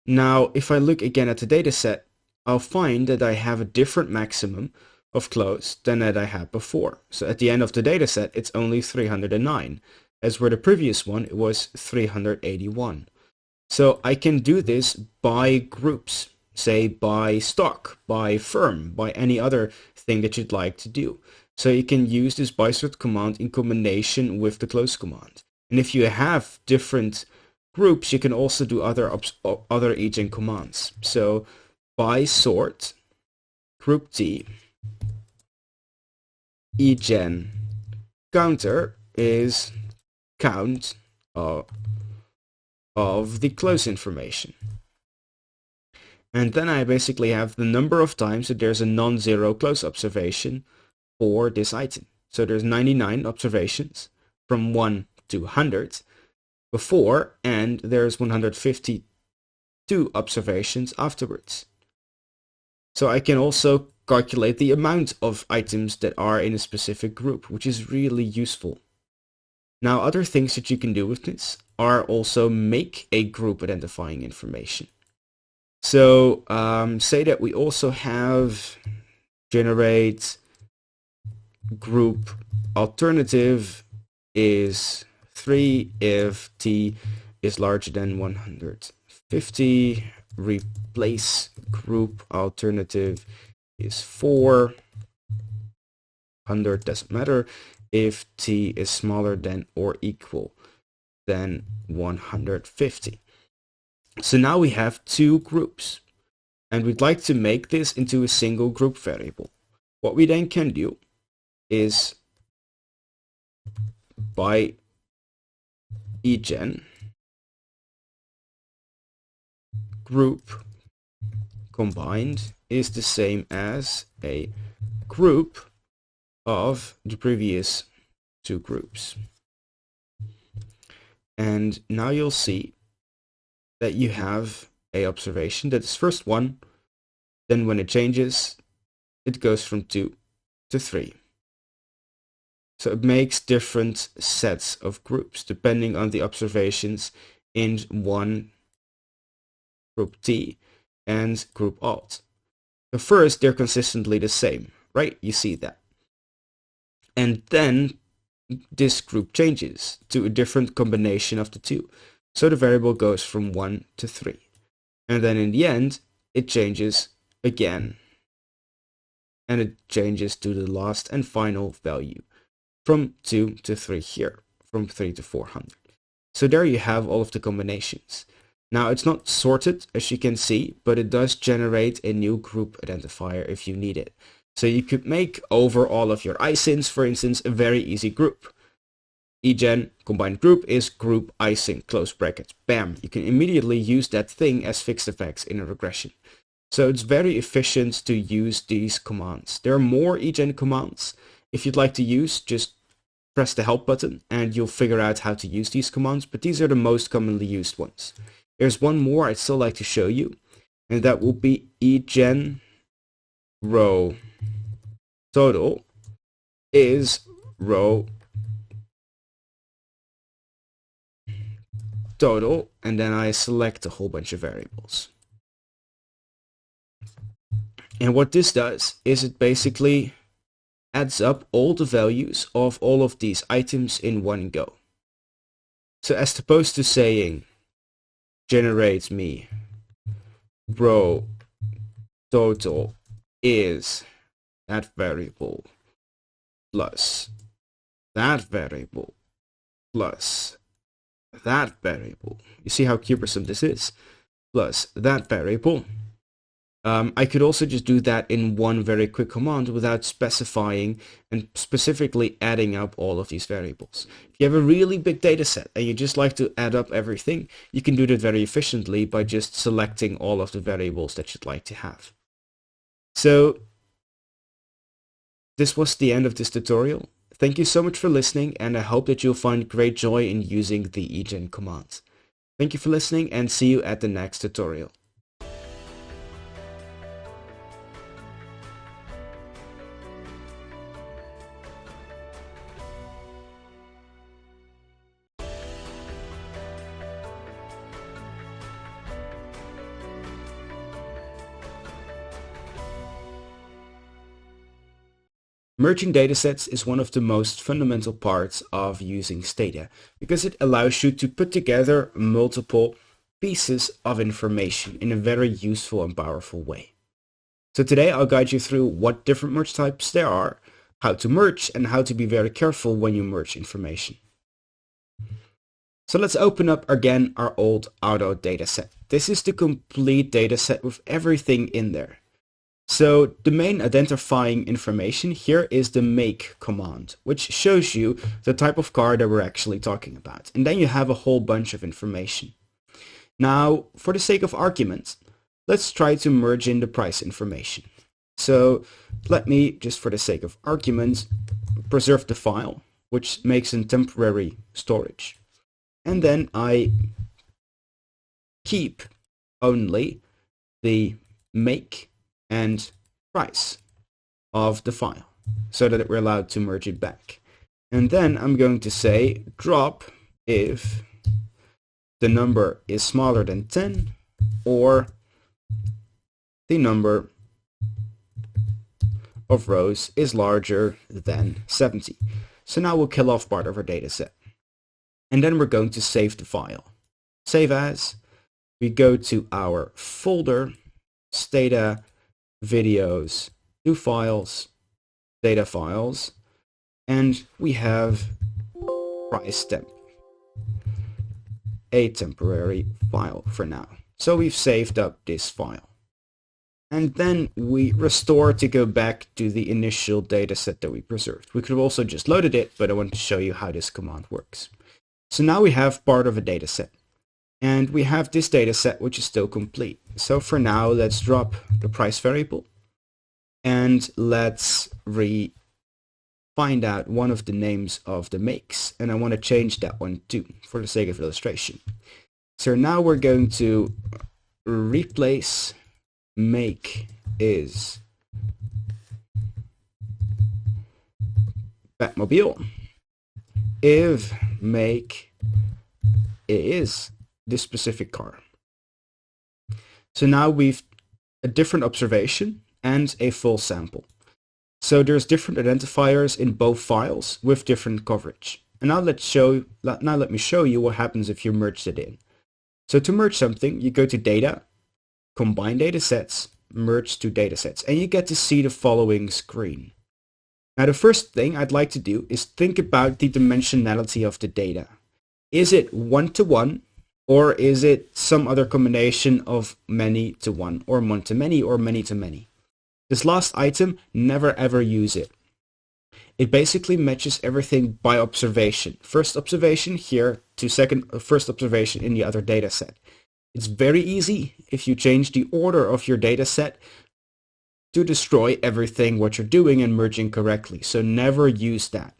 Now, if I look again at the dataset, I'll find that I have a different maximum of close than that I had before. So at the end of the dataset, it's only 309, as where the previous one it was 381. So I can do this by groups, say by stock, by firm, by any other thing that you'd like to do. So you can use this by sort command in combination with the close command. And if you have different groups, you can also do other egen commands. So by sort group T egen counter is count of the close information. And then I basically have the number of times that there's a non-zero close observation for this item. So there's 99 observations from 1 to 100 before, and there's 152 observations afterwards. So I can also calculate the amount of items that are in a specific group, which is really useful. Now, other things that you can do with this are also make a group identifying information. So say that we also have generate group alternative is 3 if t is larger than 150. Replace group alternative is 4. 100 doesn't matter if t is smaller than or equal than 150. So now we have two groups, and we'd like to make this into a single group variable. What we then can do is by egen group combined is the same as a group of the previous two groups. And now you'll see that you have a observation that is first 1, then when it changes, it goes from 2 to 3. So it makes different sets of groups depending on the observations in one group T and group alt. So first, they're consistently the same, right? You see that. And then this group changes to a different combination of the two. So the variable goes from 1 to 3. And then in the end, it changes again. And it changes to the last and final value from 2 to 3 here, from 3 to 400. So there you have all of the combinations. Now it's not sorted, as you can see, but it does generate a new group identifier if you need it. So you could make over all of your ISINs, for instance, a very easy group. Egen combined group is group ISIN, close brackets. Bam! You can immediately use that thing as fixed effects in a regression. So it's very efficient to use these commands. There are more egen commands. If you'd like to use, just press the help button and you'll figure out how to use these commands, but these are the most commonly used ones. There's one more I'd still like to show you, and that will be egen row total is row total, and then I select a whole bunch of variables. And what this does is it basically adds up all the values of all of these items in one go. So as opposed to saying generate me row total is that variable plus that variable plus that variable. You see how cumbersome this is? Plus that variable. I could also just do that in one very quick command without specifying and specifically adding up all of these variables. If you have a really big data set and you just like to add up everything, you can do that very efficiently by just selecting all of the variables that you'd like to have. So this was the end of this tutorial. Thank you so much for listening, and I hope that you'll find great joy in using the egen command. Thank you for listening, and see you at the next tutorial. Merging datasets is one of the most fundamental parts of using Stata because it allows you to put together multiple pieces of information in a very useful and powerful way. So today I'll guide you through what different merge types there are, how to merge, and how to be very careful when you merge information. So let's open up again our old auto dataset. This is the complete dataset with everything in there. So the main identifying information here is the make command, which shows you the type of car that we're actually talking about. And then you have a whole bunch of information. Now, for the sake of argument, let's try to merge in the price information. So let me, just for the sake of argument, preserve the file, which makes a temporary storage. And then I keep only the make and price of the file so that we're allowed to merge it back. And then I'm going to say drop if the number is smaller than 10 or the number of rows is larger than 70. So now we'll kill off part of our data set. And then we're going to save the file. Save as. We go to our folder, Stata, videos, new files, data files, and we have price temp, a temporary file for now. So we've saved up this file. And then we restore to go back to the initial data set that we preserved. We could have also just loaded it, but I want to show you how this command works. So now we have part of a data set. And we have this data set which is still complete. So for now, let's drop the price variable. And let's find out one of the names of the makes. And I want to change that one too, for the sake of illustration. So now we're going to replace make is Batmobile if make is this specific car. So now we've a different observation and a full sample. So there's different identifiers in both files with different coverage. And now let me show you what happens if you merge it in. So to merge something, you go to Data, Combine Datasets, Merge to Datasets, and you get to see the following screen. Now the first thing I'd like to do is think about the dimensionality of the data. Is it 1-to-1, or is it some other combination of many to one, or one to many, or many to many? This last item, never ever use it. It basically matches everything by observation. First observation here to first observation in the other data set. It's very easy if you change the order of your data set to destroy everything what you're doing and merging correctly. So never use that.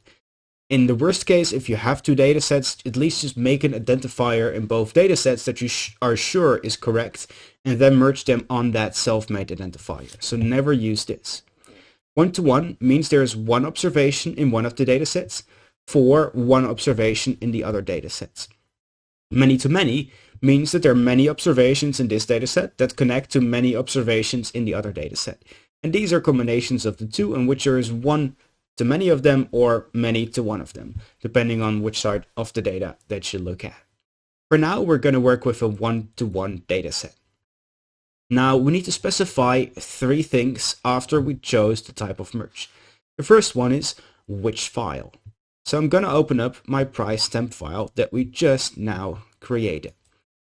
In the worst case, if you have two data sets, at least just make an identifier in both data sets that you are sure is correct, and then merge them on that self-made identifier. So never use this. 1-to-1 means there is one observation in one of the data sets for one observation in the other data sets. Many-to-many means that there are many observations in this data set that connect to many observations in the other data set. And these are combinations of the two in which there is one to many of them or many to one of them, depending on which side of the data that you look at. For now, we're going to work with a 1-to-1 data set. Now, we need to specify three things after we chose the type of merge. The first one is which file. So I'm going to open up my price temp file that we just now created.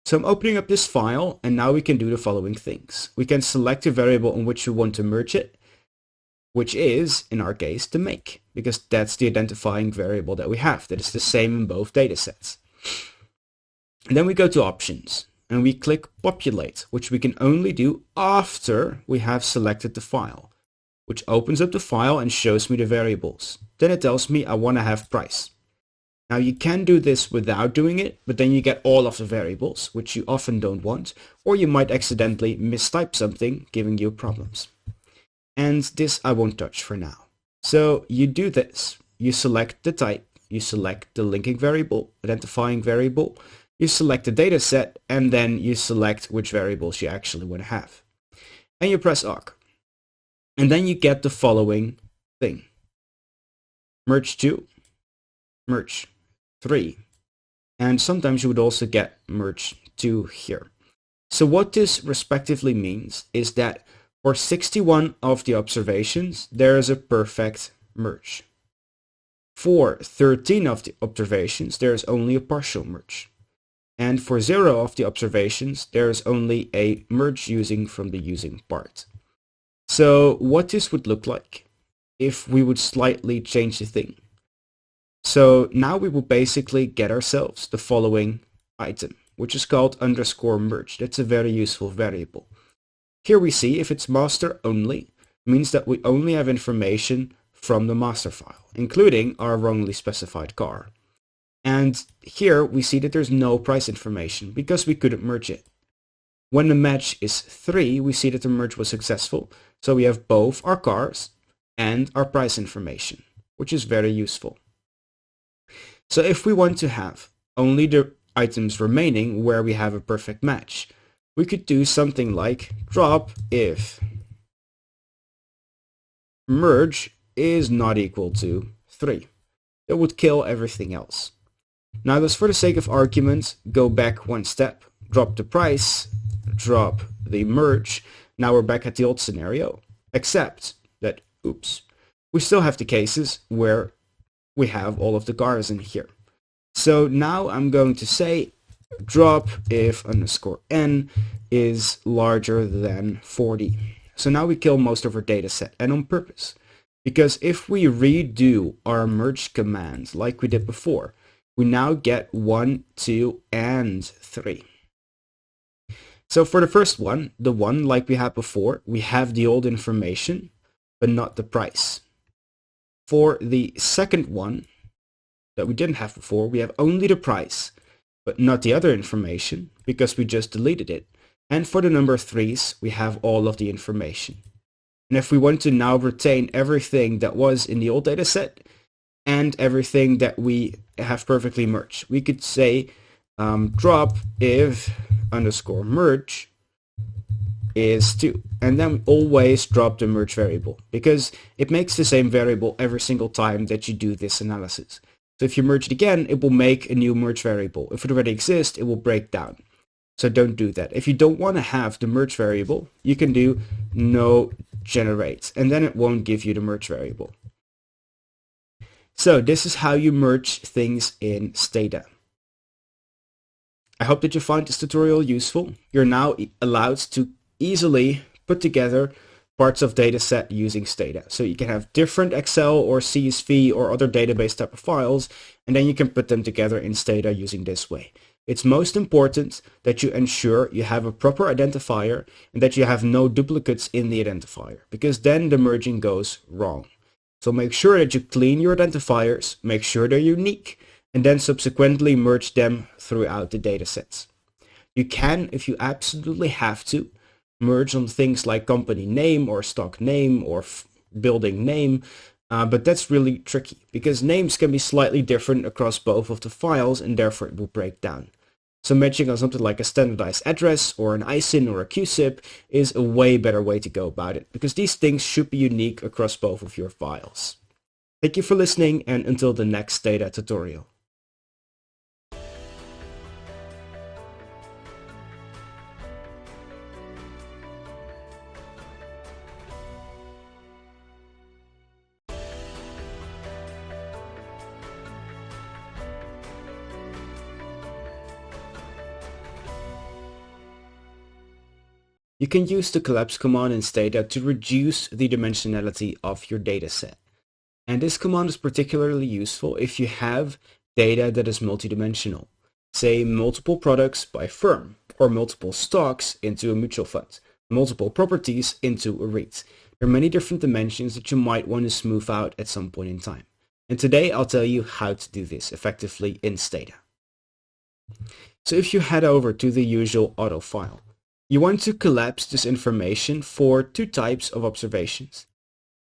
So I'm opening up this file, and now we can do the following things. We can select a variable in which we want to merge it, which is, in our case, the make, because that's the identifying variable that we have. That is the same in both data sets. And then we go to options, and we click populate, which we can only do after we have selected the file, which opens up the file and shows me the variables. Then it tells me I want to have price. Now you can do this without doing it, but then you get all of the variables, which you often don't want, or you might accidentally mistype something, giving you problems. And this I won't touch for now. So you do this. You select the type, you select the linking variable, identifying variable, you select the data set, and then you select which variables you actually want to have. And you press OK. And then you get the following thing. Merge 2, merge 3, and sometimes you would also get merge 2 here. So what this respectively means is that for 61 of the observations, there is a perfect merge. For 13 of the observations, there is only a partial merge. And for 0 of the observations, there is only a merge using from the using part. So what this would look like if we would slightly change the thing. So now we will basically get ourselves the following item, which is called _merge. That's a very useful variable. Here we see if it's master only, means that we only have information from the master file, including our wrongly specified car. And here we see that there's no price information because we couldn't merge it. When the match is 3, we see that the merge was successful. So we have both our cars and our price information, which is very useful. So if we want to have only the items remaining where we have a perfect match, we could do something like drop if merge is not equal to 3. That would kill everything else. Now let's, for the sake of argument, go back one step, drop the price, drop the merge. Now we're back at the old scenario, except that, oops, we still have the cases where we have all of the cars in here. So now I'm going to say drop if underscore n is larger than 40. So now we kill most of our data set, and on purpose. Because if we redo our merge command like we did before, we now get 1, 2, and 3. So for the first one, the one like we had before, we have the old information, but not the price. For the second one that we didn't have before, we have only the price, but not the other information, because we just deleted it. And for the number 3s, we have all of the information. And if we want to now retain everything that was in the old data set and everything that we have perfectly merged, we could say drop if underscore merge is 2. And then we always drop the merge variable because it makes the same variable every single time that you do this analysis. So if you merge it again, it will make a new merge variable. If it already exists, it will break down. So don't do that. If you don't want to have the merge variable, you can do no generate, and then it won't give you the merge variable. So this is how you merge things in Stata. I hope that you find this tutorial useful. You're now allowed to easily put together parts of dataset using Stata. So you can have different Excel or CSV or other database type of files, and then you can put them together in Stata using this way. It's most important that you ensure you have a proper identifier and that you have no duplicates in the identifier, because then the merging goes wrong. So make sure that you clean your identifiers, make sure they're unique, and then subsequently merge them throughout the datasets. You can, if you absolutely have to, merge on things like company name or stock name or building name, but that's really tricky because names can be slightly different across both of the files and therefore it will break down. So matching on something like a standardized address or an ISIN or a QSIP is a way better way to go about it because these things should be unique across both of your files. Thank you for listening, and until the next data tutorial. You can use the collapse command in Stata to reduce the dimensionality of your dataset. And this command is particularly useful if you have data that is multidimensional, say multiple products by firm, or multiple stocks into a mutual fund, multiple properties into a REIT. There are many different dimensions that you might want to smooth out at some point in time. And today I'll tell you how to do this effectively in Stata. So if you head over to the usual auto file, you want to collapse this information for two types of observations,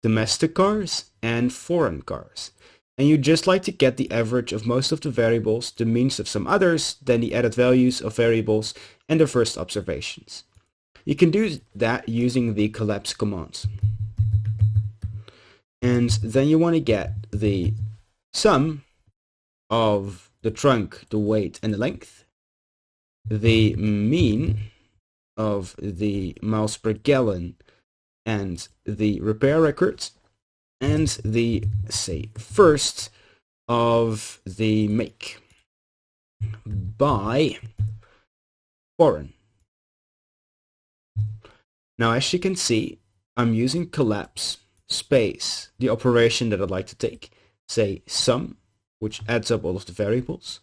domestic cars and foreign cars. And you just like to get the average of most of the variables, the means of some others, then the added values of variables, and the first observations. You can do that using the collapse command. And then you want to get the sum of the trunk, the weight, and the length, the mean of the miles per gallon and the repair records, and the, say, first of the make by foreign. Now, as you can see, I'm using collapse space, the operation that I'd like to take, say sum, which adds up all of the variables,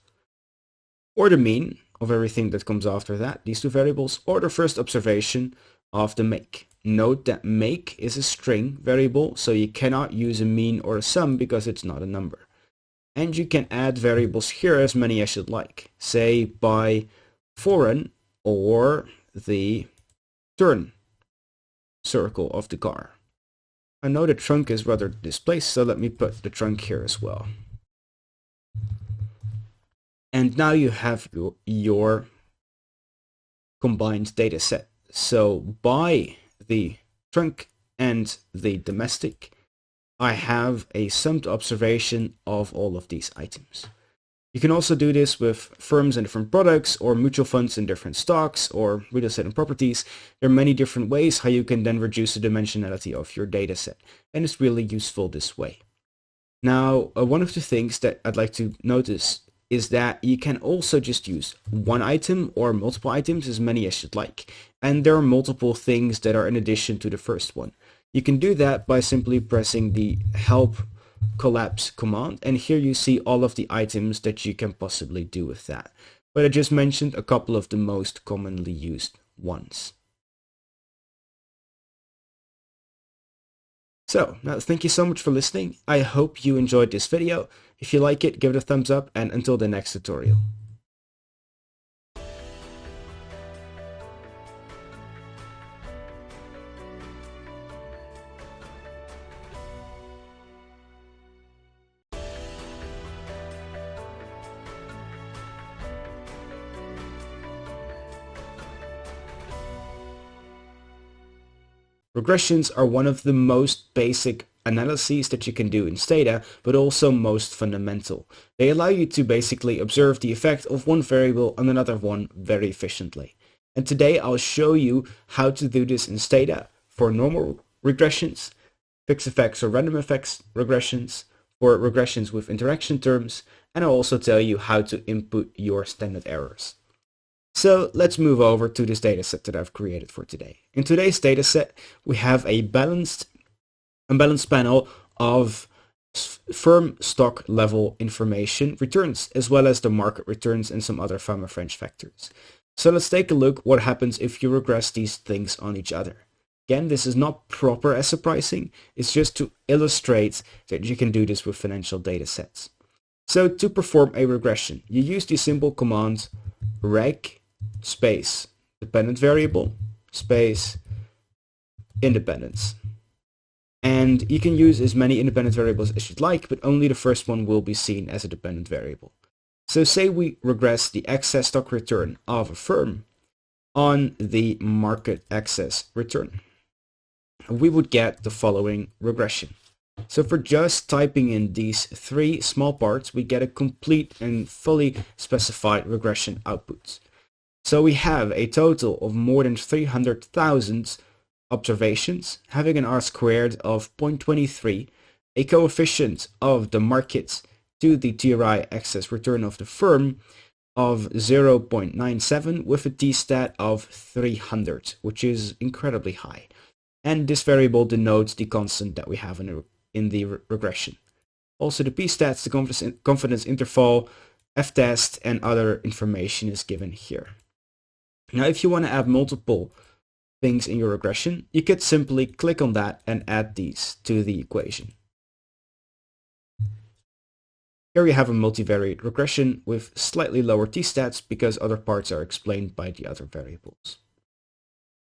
or the mean of everything that comes after that, these two variables, or the first observation of the make. Note that make is a string variable, so you cannot use a mean or a sum because it's not a number. And you can add variables here as many as you'd like, say by foreign or the turn circle of the car. I know the trunk is rather displaced, so let me put the trunk here as well. And now you have your combined data set. So by the trunk and the domestic, I have a summed observation of all of these items. You can also do this with firms and different products, or mutual funds and different stocks, or real estate and properties. There are many different ways how you can then reduce the dimensionality of your data set, and it's really useful this way. Now, one of the things that I'd like to notice is that you can also just use one item or multiple items, as many as you'd like. And there are multiple things that are in addition to the first one. You can do that by simply pressing the help collapse command, and here you see all of the items that you can possibly do with that. But I just mentioned a couple of the most commonly used ones. So, now thank you so much for listening. I hope you enjoyed this video. If you like it, give it a thumbs up, and until the next tutorial. Regressions are one of the most basic analyses that you can do in Stata, but also most fundamental. They allow you to basically observe the effect of one variable on another one very efficiently. And today I'll show you how to do this in Stata for normal regressions, fixed effects or random effects regressions, for regressions with interaction terms, and I'll also tell you how to input your standard errors. So let's move over to this dataset that I've created for today. In today's dataset, we have a balanced panel of firm stock level information returns, as well as the market returns and some other Fama-French factors. So let's take a look what happens if you regress these things on each other. Again, this is not proper as a pricing, it's just to illustrate that you can do this with financial datasets. So to perform a regression, you use the simple command reg space dependent variable space independence, and you can use as many independent variables as you'd like, but only the first one will be seen as a dependent variable. So say we regress the excess stock return of a firm on the market excess return, we would get the following regression. So for just typing in these three small parts, we get a complete and fully specified regression output. So we have a total of more than 300,000 observations, having an R-squared of 0.23, a coefficient of the market to the TRI excess return of the firm of 0.97 with a t-stat of 300, which is incredibly high. And this variable denotes the constant that we have in the regression. Also the p-stats, the confidence interval, f-test, and other information is given here. Now, if you want to add multiple things in your regression, you could simply click on that and add these to the equation. Here we have a multivariate regression with slightly lower t-stats because other parts are explained by the other variables.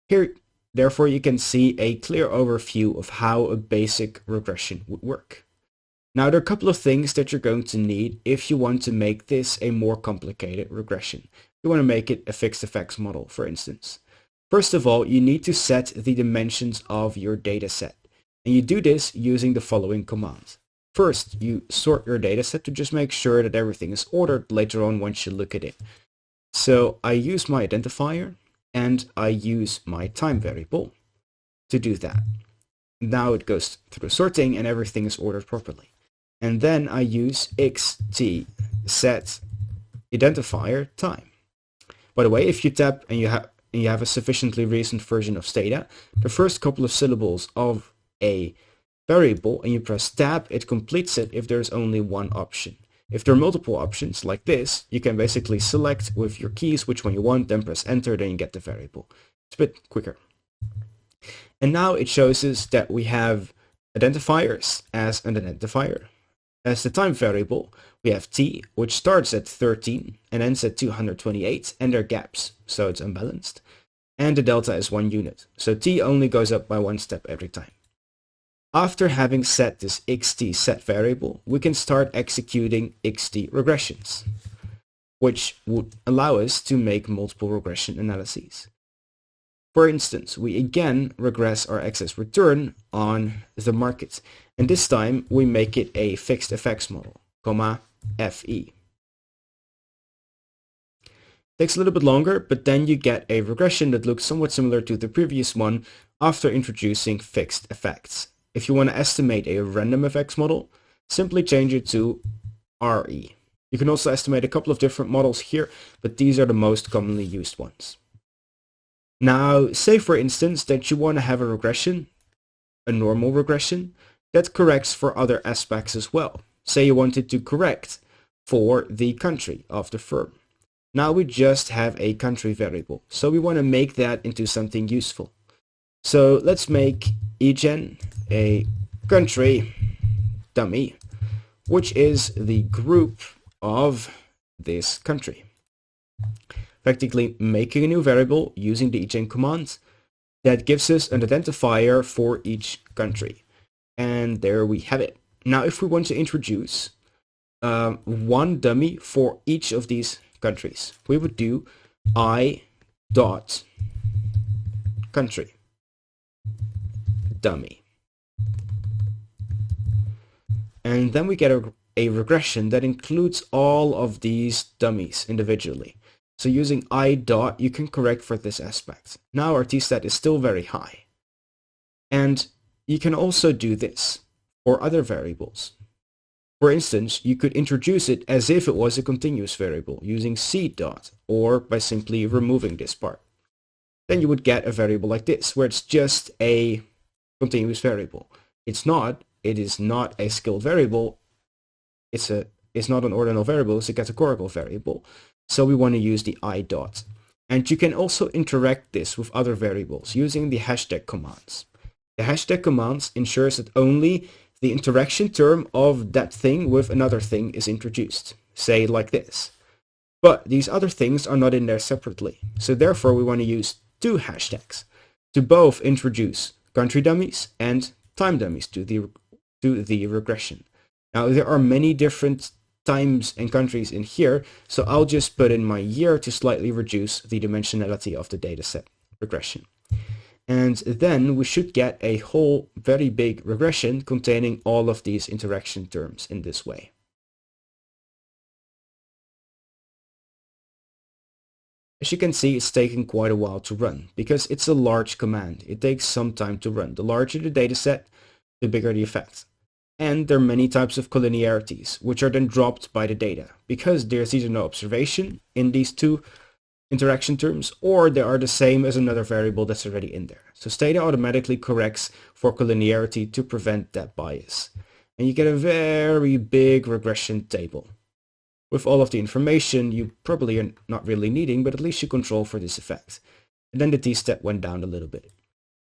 Here, therefore, you can see a clear overview of how a basic regression would work. Now, there are a couple of things that you're going to need if you want to make this a more complicated regression. You want to make it a fixed effects model, for instance. First of all, you need to set the dimensions of your data set. And you do this using the following commands. First, you sort your data set to just make sure that everything is ordered later on once you look at it. So I use my identifier and I use my time variable to do that. Now it goes through sorting and everything is ordered properly. And then I use xt set identifier time. By the way, if you tap and you have a sufficiently recent version of Stata, the first couple of syllables of a variable and you press tab, it completes it if there's only one option. If there are multiple options like this, you can basically select with your keys which one you want, then press enter, then you get the variable. It's a bit quicker. And now it shows us that we have identifiers as an identifier. As the time variable, we have t, which starts at 13 and ends at 228, and there are gaps, so it's unbalanced. And the delta is 1 unit, so t only goes up by 1 step every time. After having set this xt set variable, we can start executing xt regressions, which would allow us to make multiple regression analyses. For instance, we again regress our excess return on the market, and this time we make it a fixed effects model, FE. Takes a little bit longer, but then you get a regression that looks somewhat similar to the previous one after introducing fixed effects. If you want to estimate a random effects model, simply change it to RE. You can also estimate a couple of different models here, but these are the most commonly used ones. Now, say for instance that you want to have a regression, a normal regression, that corrects for other aspects as well. Say you wanted to correct for the country of the firm. Now we just have a country variable, so we want to make that into something useful. So let's make egen a country dummy, which is the group of this country. Practically making a new variable using the egen command that gives us an identifier for each country. And there we have it. Now if we want to introduce one dummy for each of these countries, we would do I dot country dummy. And then we get a regression that includes all of these dummies individually. So using I dot, you can correct for this aspect. Now our t-stat is still very high. And you can also do this for other variables. For instance, you could introduce it as if it was a continuous variable using c dot, or by simply removing this part. Then you would get a variable like this, where it's just a continuous variable. It is not a scaled variable. It's not an ordinal variable, it's a categorical variable. So we want to use the I dot. And you can also interact this with other variables using the hashtag commands. The hashtag commands ensures that only the interaction term of that thing with another thing is introduced. Say like this. But these other things are not in there separately. So therefore we want to use two hashtags to both introduce country dummies and time dummies to the regression. Now there are many different times and countries in here, so I'll just put in my year to slightly reduce the dimensionality of the dataset regression. And then we should get a whole very big regression containing all of these interaction terms in this way. As you can see, it's taking quite a while to run because it's a large command. It takes some time to run. The larger the dataset, the bigger the effect. And there are many types of collinearities, which are then dropped by the data, because there's either no observation in these two interaction terms, or they are the same as another variable that's already in there. So Stata automatically corrects for collinearity to prevent that bias. And you get a very big regression table. With all of the information you probably are not really needing, but at least you control for this effect. And then the t-stat went down a little bit.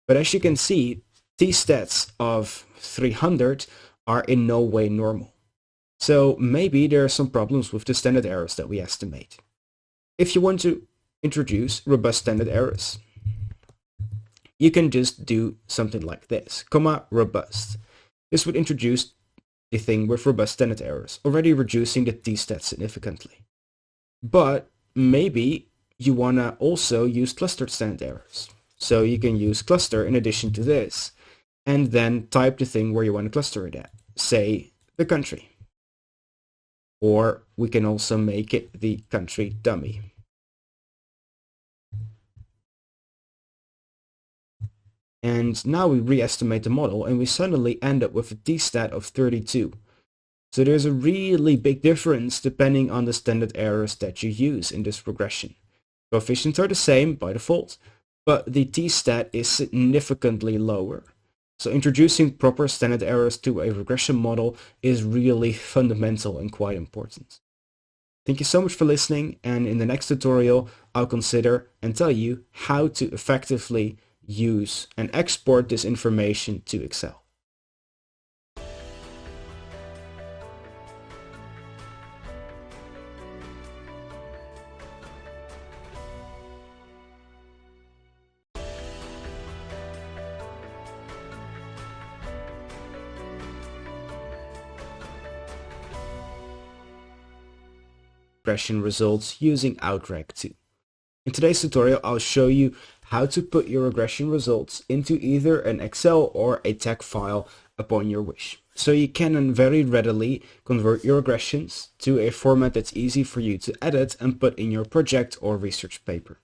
But as you can see, t-stats of 300 are in no way normal. So maybe there are some problems with the standard errors that we estimate. If you want to introduce robust standard errors, you can just do something like this, robust. This would introduce a thing with robust standard errors, already reducing the t-stat significantly. But maybe you want to also use clustered standard errors. So you can use cluster in addition to this, and then type the thing where you want to cluster it at, say the country. Or we can also make it the country dummy. And now we re-estimate the model and we suddenly end up with a t-stat of 32. So there's a really big difference depending on the standard errors that you use in this regression. Coefficients are the same by default, but the t-stat is significantly lower. So introducing proper standard errors to a regression model is really fundamental and quite important. Thank you so much for listening, and in the next tutorial I'll consider and tell you how to effectively use and export this information to Excel. Regression results using outreg2. In today's tutorial, I'll show you how to put your regression results into either an Excel or a text file upon your wish. So you can very readily convert your regressions to a format that's easy for you to edit and put in your project or research paper.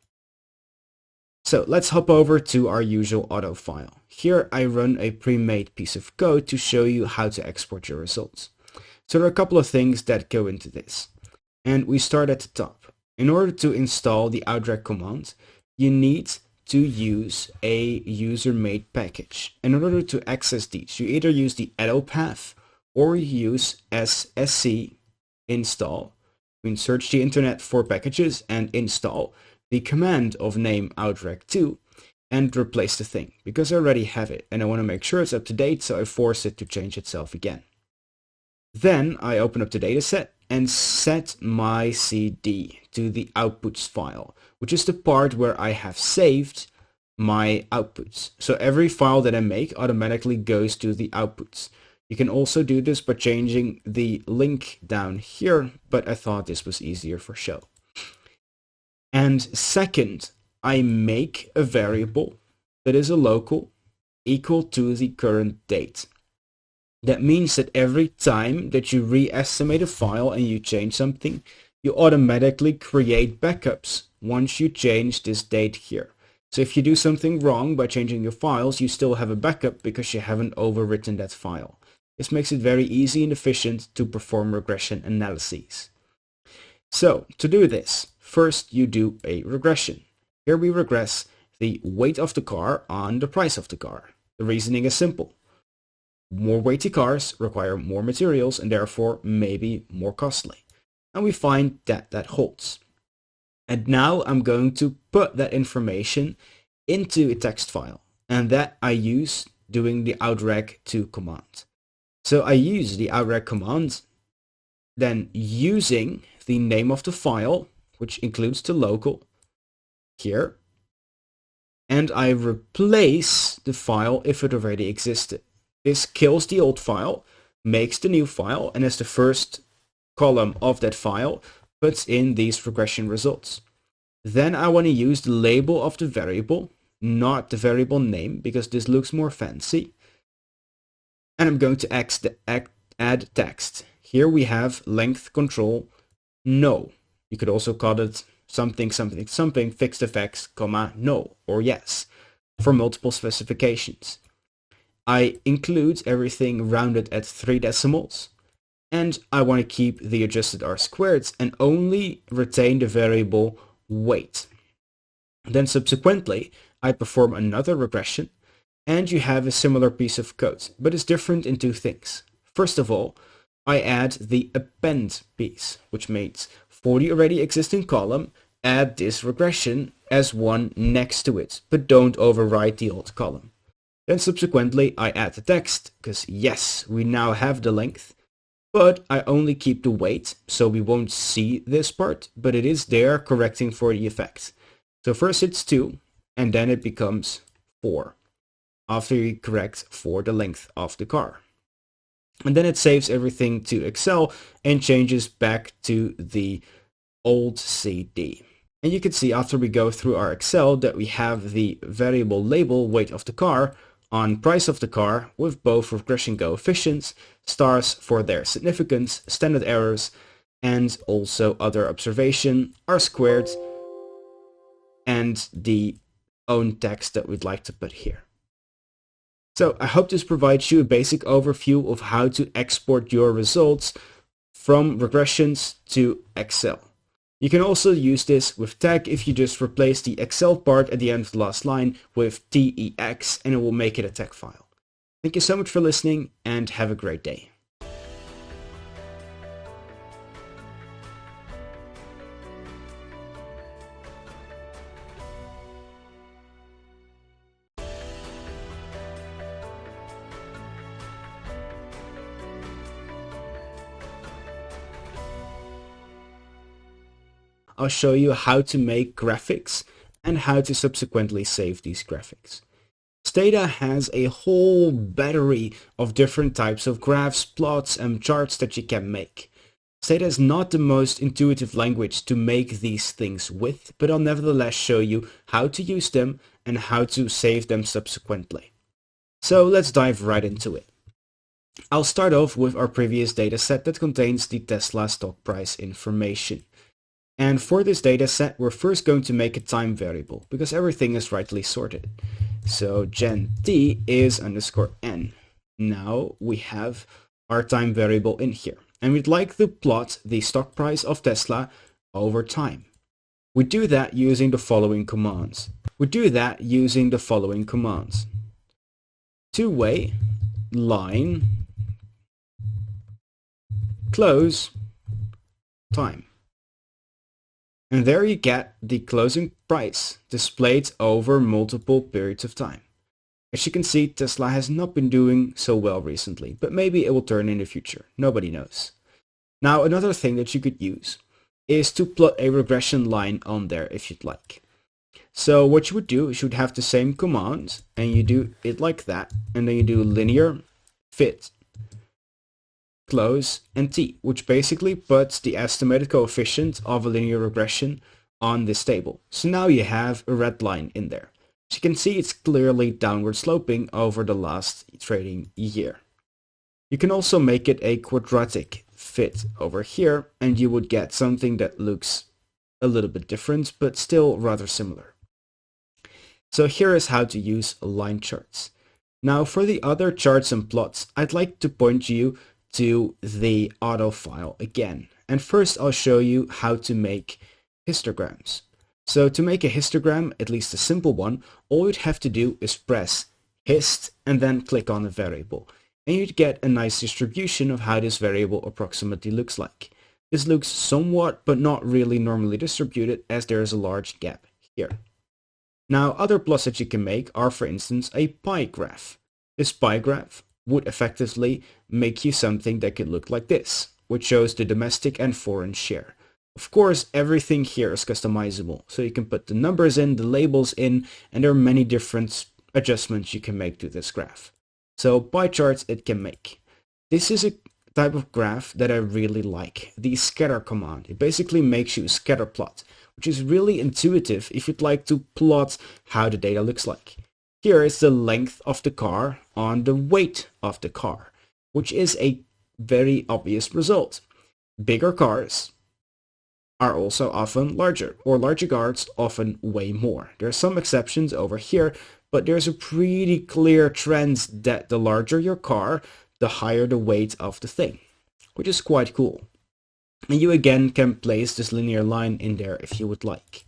So let's hop over to our usual auto file. Here I run a pre-made piece of code to show you how to export your results. So there are a couple of things that go into this. And we start at the top. In order to install the outreg command, you need to use a user-made package. In order to access these, you either use the arrow path or you use sc install. You can search the internet for packages and install the command of name outreg2 and replace the thing, because I already have it and I want to make sure it's up to date, so I force it to change itself again. Then I open up the dataset and set my CD to the outputs file, which is the part where I have saved my outputs. So every file that I make automatically goes to the outputs. You can also do this by changing the link down here, but I thought this was easier for show. And second, I make a variable that is a local equal to the current date. That means that every time that you re-estimate a file and you change something, you automatically create backups once you change this date here. So if you do something wrong by changing your files, you still have a backup because you haven't overwritten that file. This makes it very easy and efficient to perform regression analyses. So to do this, first you do a regression. Here we regress the weight of the car on the price of the car. The reasoning is simple. More weighty cars require more materials and therefore maybe more costly. And we find that that holds. And now I'm going to put that information into a text file, and that I use doing the outreg2 command. So I use the outreg command, then using the name of the file, which includes the local here, and I replace the file if it already existed. This kills the old file, makes the new file, and as the first column of that file, puts in these regression results. Then I want to use the label of the variable, not the variable name, because this looks more fancy. And I'm going to add text. Here we have length control no. You could also call it something, something, something, fixed effects, comma, no, or yes, for multiple specifications. I include everything rounded at 3 decimals, and I want to keep the adjusted r² and only retain the variable weight. Then subsequently, I perform another regression, and you have a similar piece of code, but it's different in two things. First of all, I add the append piece, which means for the already existing column, add this regression as one next to it, but don't overwrite the old column. Then subsequently I add the text, because yes, we now have the length, but I only keep the weight, so we won't see this part, but it is there correcting for the effect. So first it's 2, and then it becomes 4, after you correct for the length of the car. And then it saves everything to Excel and changes back to the old CD. And you can see after we go through our Excel that we have the variable label weight of the car on price of the car with both regression coefficients, stars for their significance, standard errors, and also other observation, r², and the own text that we'd like to put here. So I hope this provides you a basic overview of how to export your results from regressions to Excel. You can also use this with tag if you just replace the Excel part at the end of the last line with TEX, and it will make it a tag file. Thank you so much for listening and have a great day. I'll show you how to make graphics and how to subsequently save these graphics. Stata has a whole battery of different types of graphs, plots, and charts that you can make. Stata is not the most intuitive language to make these things with, but I'll nevertheless show you how to use them and how to save them subsequently. So let's dive right into it. I'll start off with our previous dataset that contains the Tesla stock price information. And for this dataset, we're first going to make a time variable because everything is rightly sorted. So gen t is underscore n. Now we have our time variable in here. And we'd like to plot the stock price of Tesla over time. We do that using the following commands. Two-way, line, close, time. And there you get the closing price displayed over multiple periods of time. As you can see, Tesla has not been doing so well recently, but maybe it will turn in the future. Nobody knows. Now, another thing that you could use is to plot a regression line on there if you'd like. So what you would do is you would have the same command and you do it like that, and then you do linear, fit, close, and t, which basically puts the estimated coefficient of a linear regression on this table. So now you have a red line in there. As you can see, it's clearly downward sloping over the last trading year. You can also make it a quadratic fit over here, and you would get something that looks a little bit different, but still rather similar. So here is how to use line charts. Now for the other charts and plots, I'd like to point you to the auto file again. And first I'll show you how to make histograms. So to make a histogram, at least a simple one, all you'd have to do is press hist and then click on a variable. And you'd get a nice distribution of how this variable approximately looks like. This looks somewhat but not really normally distributed, as there is a large gap here. Now other plots that you can make are, for instance, a pie graph. This pie graph would effectively make you something that could look like this, which shows the domestic and foreign share. Of course, everything here is customizable, so you can put the numbers in, the labels in, and there are many different adjustments you can make to this graph. So pie charts it can make. This is a type of graph that I really like, the scatter command. It basically makes you a scatter plot, which is really intuitive if you'd like to plot how the data looks like. Here is the length of the car on the weight of the car, which is a very obvious result. Bigger cars are also often larger, or larger cars often weigh more. There are some exceptions over here, but there's a pretty clear trend that the larger your car, the higher the weight of the thing, which is quite cool. And you again can place this linear line in there if you would like.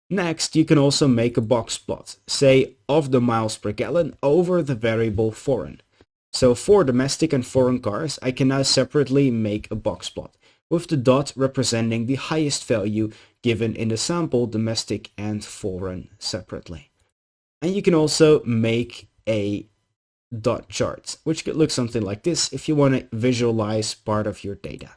Next, you can also make a box plot, say of the miles per gallon over the variable foreign. So for domestic and foreign cars, I can now separately make a box plot, with the dot representing the highest value given in the sample, domestic and foreign separately. And you can also make a dot chart, which could look something like this if you want to visualize part of your data.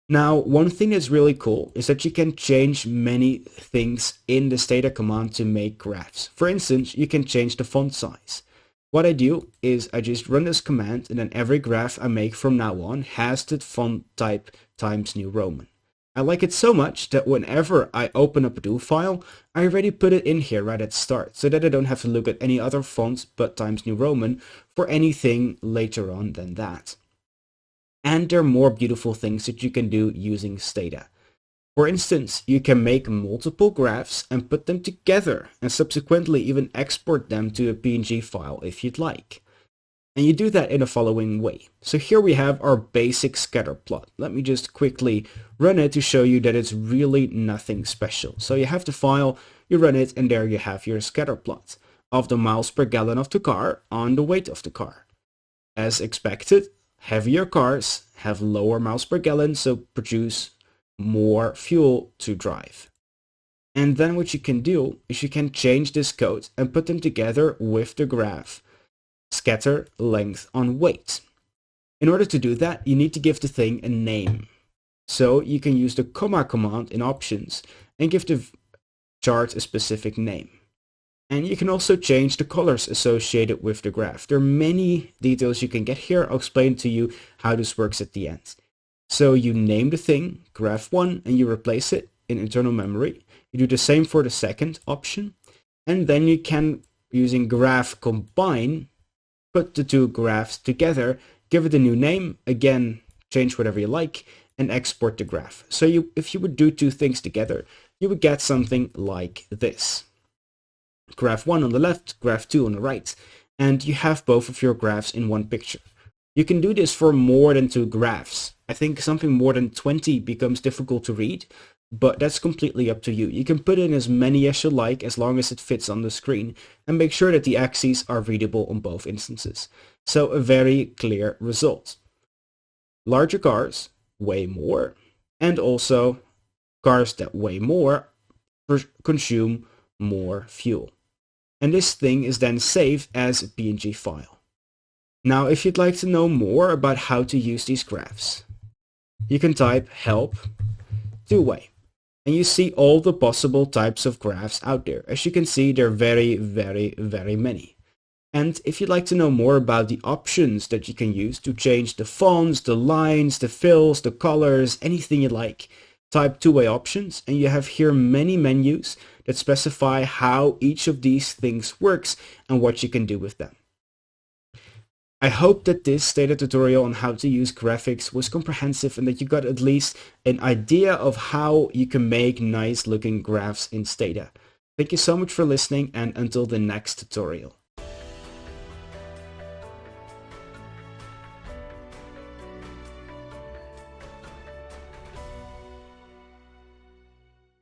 Now, one thing that's really cool is that you can change many things in the Stata command to make graphs. For instance, you can change the font size. What I do is I just run this command, and then every graph I make from now on has the font type Times New Roman. I like it so much that whenever I open up a do file, I already put it in here right at the start, so that I don't have to look at any other fonts but Times New Roman for anything later on than that. And there are more beautiful things that you can do using Stata. For instance, you can make multiple graphs and put them together and subsequently even export them to a PNG file if you'd like. And you do that in the following way. So here we have our basic scatter plot. Let me just quickly run it to show you that it's really nothing special. So you have the file, you run it, and there you have your scatter plot of the miles per gallon of the car on the weight of the car. As expected, heavier cars have lower miles per gallon, so produce more fuel to drive. And then what you can do is you can change this code and put them together with the graph scatter length on weight. In order to do that, you need to give the thing a name. So you can use the comma command in options and give the chart a specific name. And you can also change the colors associated with the graph. There are many details you can get here. I'll explain to you how this works at the end. So you name the thing, graph 1, and you replace it in internal memory. You do the same for the second option. And then you can, using graph combine, put the two graphs together, give it a new name, again, change whatever you like, and export the graph. So if you would do two things together, you would get something like this. Graph 1 on the left, graph 2 on the right, and you have both of your graphs in one picture. You can do this for more than two graphs. I think something more than 20 becomes difficult to read, but that's completely up to you. You can put in as many as you like as long as it fits on the screen, and make sure that the axes are readable on both instances. So a very clear result. Larger cars weigh more, and also cars that weigh more consume more fuel. And this thing is then saved as a PNG file. Now, if you'd like to know more about how to use these graphs, you can type help two-way. And you see all the possible types of graphs out there. As you can see, there are very, very, very many. And if you'd like to know more about the options that you can use to change the fonts, the lines, the fills, the colors, anything you like, type two-way options, and you have here many menus that specify how each of these things works and what you can do with them. I hope that this Stata tutorial on how to use graphics was comprehensive and that you got at least an idea of how you can make nice looking graphs in Stata. Thank you so much for listening, and until the next tutorial.